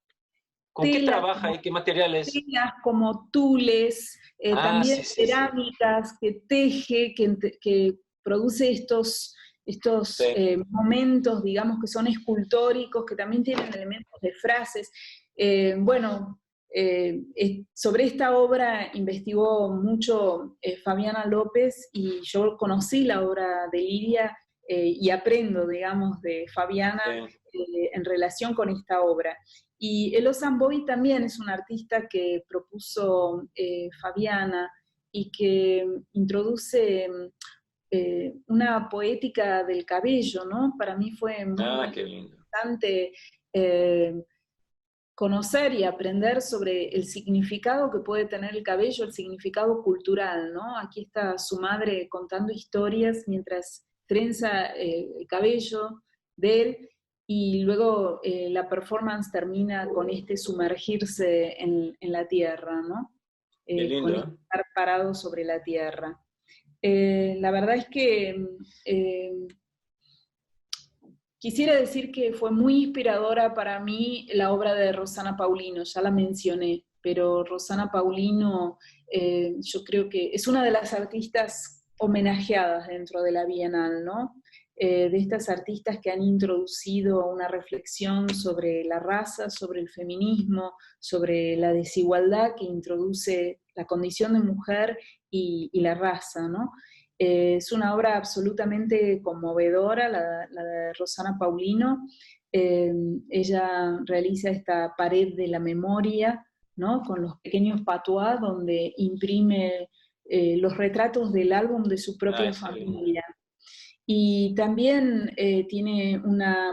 ¿Con qué trabaja y qué materiales? Telas como tules, también Sí, sí, sí. cerámicas, que teje, que produce estos Sí. momentos, digamos, que son escultóricos, que también tienen elementos de frases. Bueno, sobre esta obra investigó mucho Fabiana López y yo conocí la obra de Lidia y aprendo, digamos, de Fabiana Sí. en relación con esta obra. Y Elo Samboy también es un artista que propuso Fabiana y que introduce una poética del cabello, ¿no? Para mí fue muy Qué lindo. importante conocer y aprender sobre el significado que puede tener el cabello, el significado cultural, ¿no? Aquí está su madre contando historias mientras trenza el cabello de él, y luego la performance termina con este sumergirse en la tierra, ¿no? Qué Con lindo, este ¿eh? estar parado sobre la tierra. La verdad es que quisiera decir que fue muy inspiradora para mí la obra de Rosana Paulino, ya la mencioné, pero Rosana Paulino yo creo que es una de las artistas homenajeadas dentro de la Bienal, ¿no? De estas artistas que han introducido una reflexión sobre la raza, sobre el feminismo, sobre la desigualdad que introduce la condición de mujer y la raza, ¿no? Es una obra absolutamente conmovedora, la de Rosana Paulino. Ella realiza esta pared de la memoria, ¿no? Con los pequeños patuás donde imprime los retratos del álbum de su propia Qué lindo. familia. Y también tiene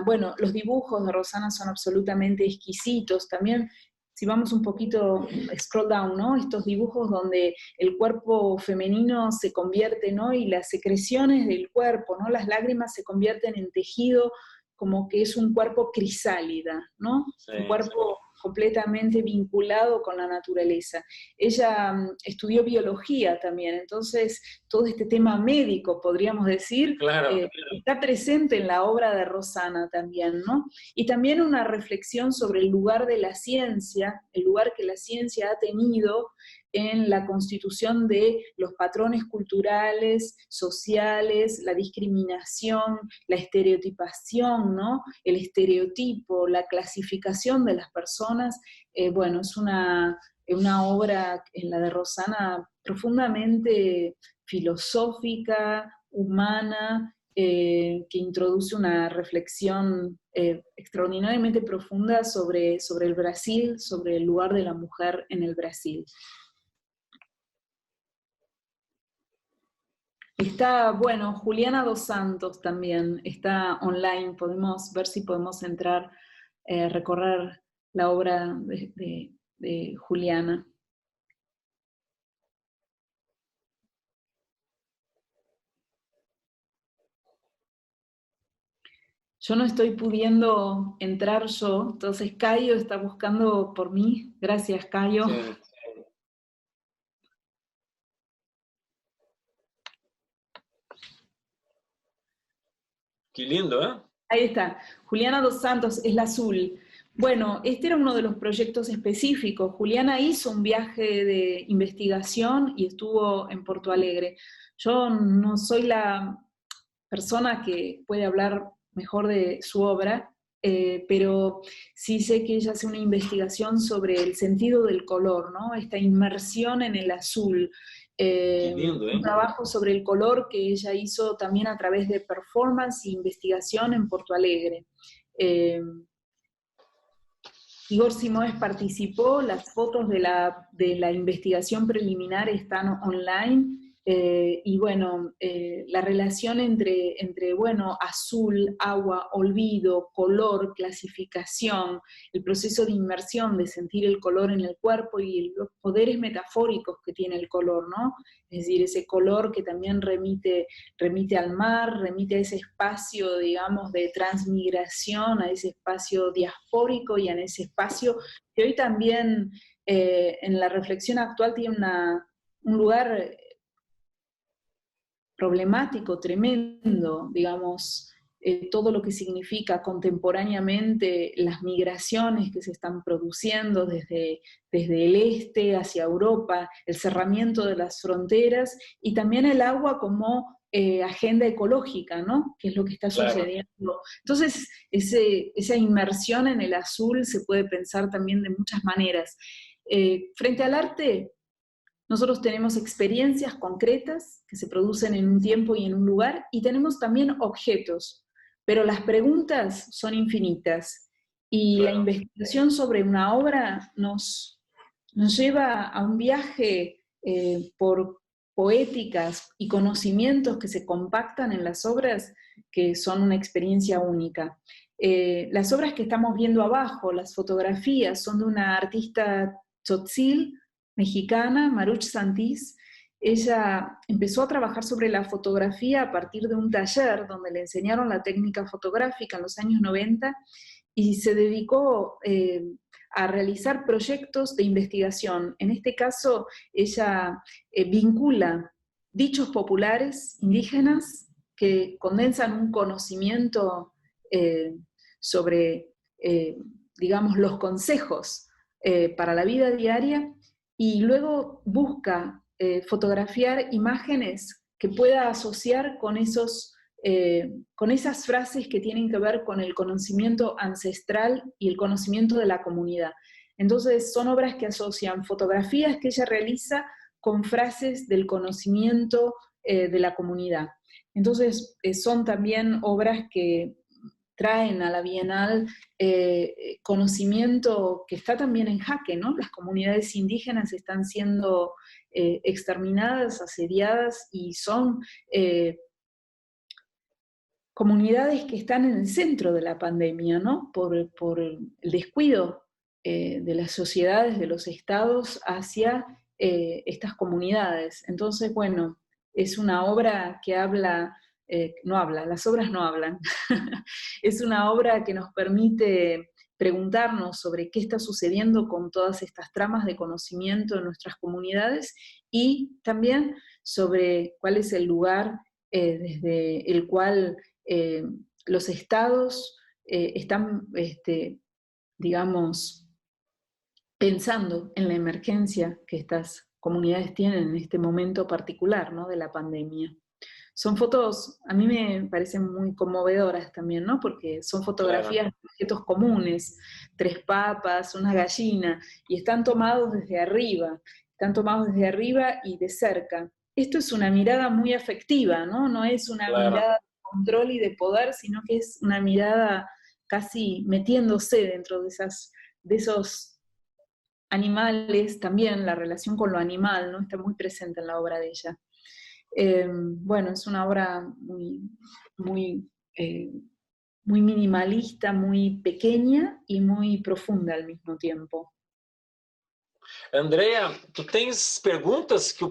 bueno, los dibujos de Rosana son absolutamente exquisitos. También, si vamos un poquito scroll down, ¿no? Estos dibujos donde el cuerpo femenino se convierte, ¿no? Y las secreciones del cuerpo, ¿no? Las lágrimas se convierten en tejido, como que es un cuerpo crisálida, ¿no? Sí. Un cuerpo completamente vinculado con la naturaleza. Ella estudió biología también, entonces todo este tema médico, podríamos decir, Claro. está presente en la obra de Rosana también, ¿no? Y también una reflexión sobre el lugar de la ciencia, el lugar que la ciencia ha tenido en la constitución de los patrones culturales, sociales, la discriminación, la estereotipación, ¿no? El estereotipo, la clasificación de las personas. Bueno, es una obra, en la de Rosana, profundamente filosófica, humana, que introduce una reflexión extraordinariamente profunda sobre el Brasil, sobre el lugar de la mujer en el Brasil. Está, bueno, Juliana dos Santos también, está online, podemos ver si podemos entrar, recorrer la obra de Juliana. Yo no estoy pudiendo entrar yo, entonces Cayo está buscando por mí. Gracias, Cayo. Sí. Qué lindo, ¿eh? Ahí está, Juliana dos Santos, es la azul. Bueno, este era uno de los proyectos específicos. Juliana hizo un viaje de investigación y estuvo en Porto Alegre. Yo no soy la persona que puede hablar mejor de su obra, pero sí sé que ella hace una investigación sobre el sentido del color, ¿no? Esta inmersión en el azul. Qué lindo, Un ¿eh? trabajo sobre el color que ella hizo también a través de performance e investigación en Porto Alegre. Eh, Igor Simoes participó, las fotos de la investigación preliminar están online, y bueno, la relación entre, bueno, azul, agua, olvido, color, clasificación, el proceso de inmersión, de sentir el color en el cuerpo y los poderes metafóricos que tiene el color, ¿no? Es decir, ese color que también remite al mar, remite a ese espacio, digamos, de transmigración, a ese espacio diaspórico y a ese espacio que hoy también en la reflexión actual tiene un lugar problemático, tremendo, digamos, todo lo que significa contemporáneamente las migraciones que se están produciendo desde el este hacia Europa, el cerramiento de las fronteras y también el agua como agenda ecológica, ¿no? Que es lo que está sucediendo. Entonces, esa inmersión en el azul se puede pensar también de muchas maneras. Frente al arte, nosotros tenemos experiencias concretas que se producen en un tiempo y en un lugar, y tenemos también objetos, pero las preguntas son infinitas. Y la investigación sobre una obra nos lleva a un viaje por poéticas y conocimientos que se compactan en las obras, que son una experiencia única. Las obras que estamos viendo abajo, las fotografías, son de una artista tzotzil, mexicana, Maruch Santís. Ella empezó a trabajar sobre la fotografía a partir de un taller donde le enseñaron la técnica fotográfica en los años 90 y se dedicó a realizar proyectos de investigación. En este caso, ella vincula dichos populares indígenas que condensan un conocimiento sobre, digamos, los consejos para la vida diaria, y luego busca fotografiar imágenes que pueda asociar con esas frases que tienen que ver con el conocimiento ancestral y el conocimiento de la comunidad. Entonces son obras que asocian fotografías que ella realiza con frases del conocimiento de la comunidad. Entonces son también obras que traen a la Bienal conocimiento que está también en jaque, ¿no? Las comunidades indígenas están siendo exterminadas, asediadas, y son comunidades que están en el centro de la pandemia, ¿no? Por el descuido de las sociedades, de los estados hacia estas comunidades. Entonces, bueno, es una obra que habla, no habla, las obras no hablan. Es una obra que nos permite preguntarnos sobre qué está sucediendo con todas estas tramas de conocimiento en nuestras comunidades y también sobre cuál es el lugar desde el cual los estados están, digamos, pensando en la emergencia que estas comunidades tienen en este momento particular, ¿no?, de la pandemia. Son fotos, a mí me parecen muy conmovedoras también, ¿no? Porque son fotografías de objetos comunes, 3 papas, una gallina, y están tomados desde arriba y de cerca. Esto es una mirada muy afectiva, ¿no? No es una mirada de control y de poder, sino que es una mirada casi metiéndose dentro de esos animales, también la relación con lo animal, ¿no? Está muy presente en la obra de ella. Bueno, es una obra muy minimalista, muy pequeña y muy profunda al mismo tiempo. Andrea, tu tens perguntas que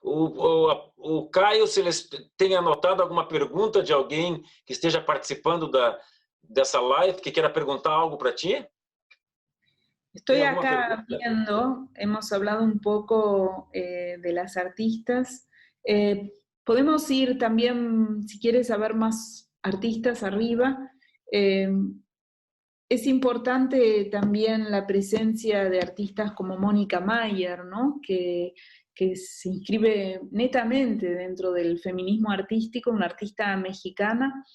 o Caio, se ele tem anotado alguma pergunta de alguém que esteja participando dessa live, que queira perguntar algo para ti? Estoy acá viendo, hemos hablado un poco de las artistas. Podemos ir también, si quieres saber más artistas arriba. Es importante también la presencia de artistas como Mónica Mayer, ¿no? que se inscribe netamente dentro del feminismo artístico, una artista mexicana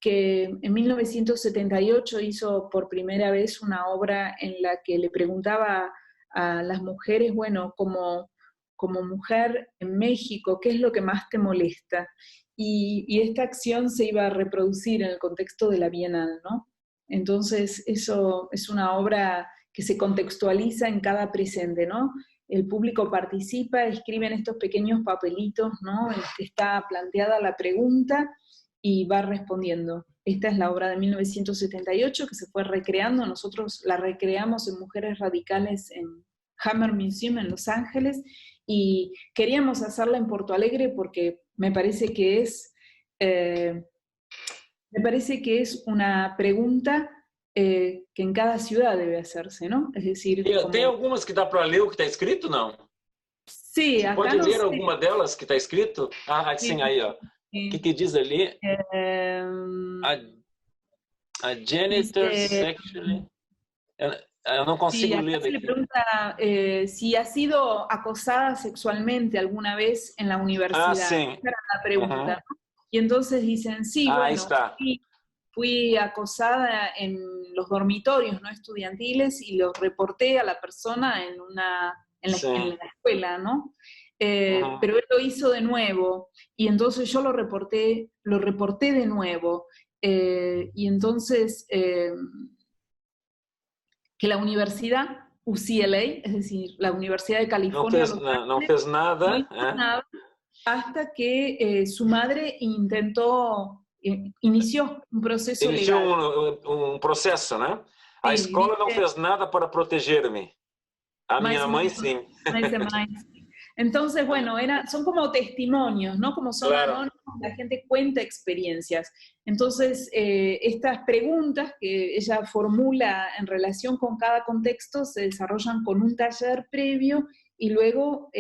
que en 1978 hizo por primera vez una obra en la que le preguntaba a las mujeres, bueno, como mujer en México, ¿qué es lo que más te molesta? Y esta acción se iba a reproducir en el contexto de la Bienal, ¿no? Entonces, eso es una obra que se contextualiza en cada presente, ¿no? El público participa, escribe en estos pequeños papelitos, ¿no?, en los que está planteada la pregunta y va respondiendo. Esta es la obra de 1978 que se fue recreando. Nosotros la recreamos en Mujeres Radicales en Hammer Museum en Los Ángeles y queríamos hacerla en Porto Alegre porque me parece que es una pregunta que en cada ciudad debe hacerse, ¿no? Es decir... Tem algumas que dá para ler o que está escrito, não? Sí, acá pode no ler sé. Alguma delas que está escrito? Sim, aí, ó. O que diz ali? A janitor sexually... Eu não consigo sí, ler acá se le daqui. pregunta si ha sido acosada sexualmente alguna vez en la universidad. Sim. Esa era la pregunta, ¿no? Y entonces dicen, sí, Ahí bueno, está. fui acosada en los dormitorios no estudiantiles y lo reporté a la persona en la escuela, ¿no? Pero él lo hizo de nuevo y entonces yo lo reporté de nuevo y entonces que la universidad UCLA, es decir, la Universidad de California, não fez nada, no hizo nada hasta que su madre inició un proceso iniciou legal. processo, né? A Sí, escola não dice, fez nada para proteger-me. A minha mãe, sim. Entonces, bueno, son como testimonios, ¿no? Como son Claro. anónimos, la gente cuenta experiencias. Entonces, estas preguntas que ella formula en relación con cada contexto se desarrollan con un taller previo y luego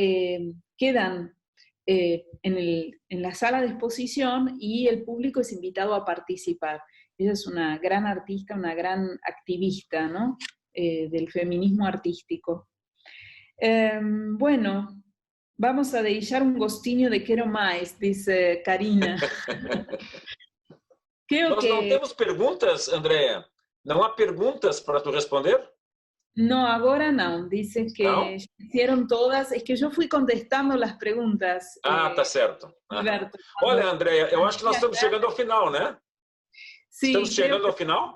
quedan en la sala de exposición y el público es invitado a participar. Ella es una gran artista, una gran activista, ¿no? Del feminismo artístico. Bueno, vamos a deixar un gostinho de quero mais, dice Karina. Nós não temos perguntas, Andrea? Não há perguntas para tu responder? No, ahora no. Dice que ¿No? hicieron todas. Es que yo fui contestando las preguntas. Tá certo. Alberto, Olha, Andrea, eu acho que nós estamos chegando ao final, né? Sí, Estamos chegando ao final?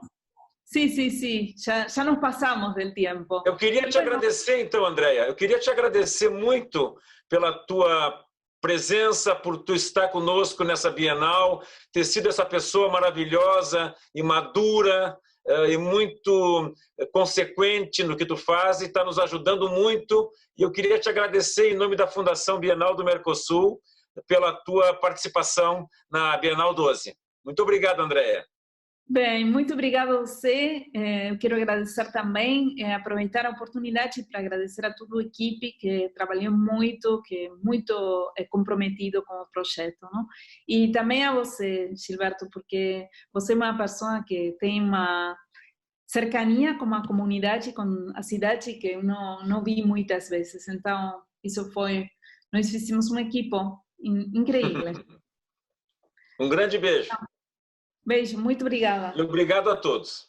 Sí. Ya nos pasamos del tiempo. Eu queria te agradecer, então, Andrea. Eu queria te agradecer muito pela tua presença, por tu estar conosco nessa Bienal, ter sido essa pessoa maravilhosa e madura, e muito consequente no que tu faz e está nos ajudando muito. E eu queria te agradecer em nome da Fundação Bienal do Mercosul pela tua participação na Bienal 12. Muito obrigado, Andrea. Bem, muito obrigada a você. Eu quero agradecer também, aproveitar a oportunidade para agradecer a toda a equipe que trabalhou muito, que é muito comprometido com o projeto, não? E também a você, Gilberto, porque você é uma pessoa que tem uma cercania com a comunidade, com a cidade, que eu não vi muitas vezes. Então, isso foi, nós fizemos uma equipe incrível. Um grande beijo. Beijo, muito obrigada. E obrigado a todos.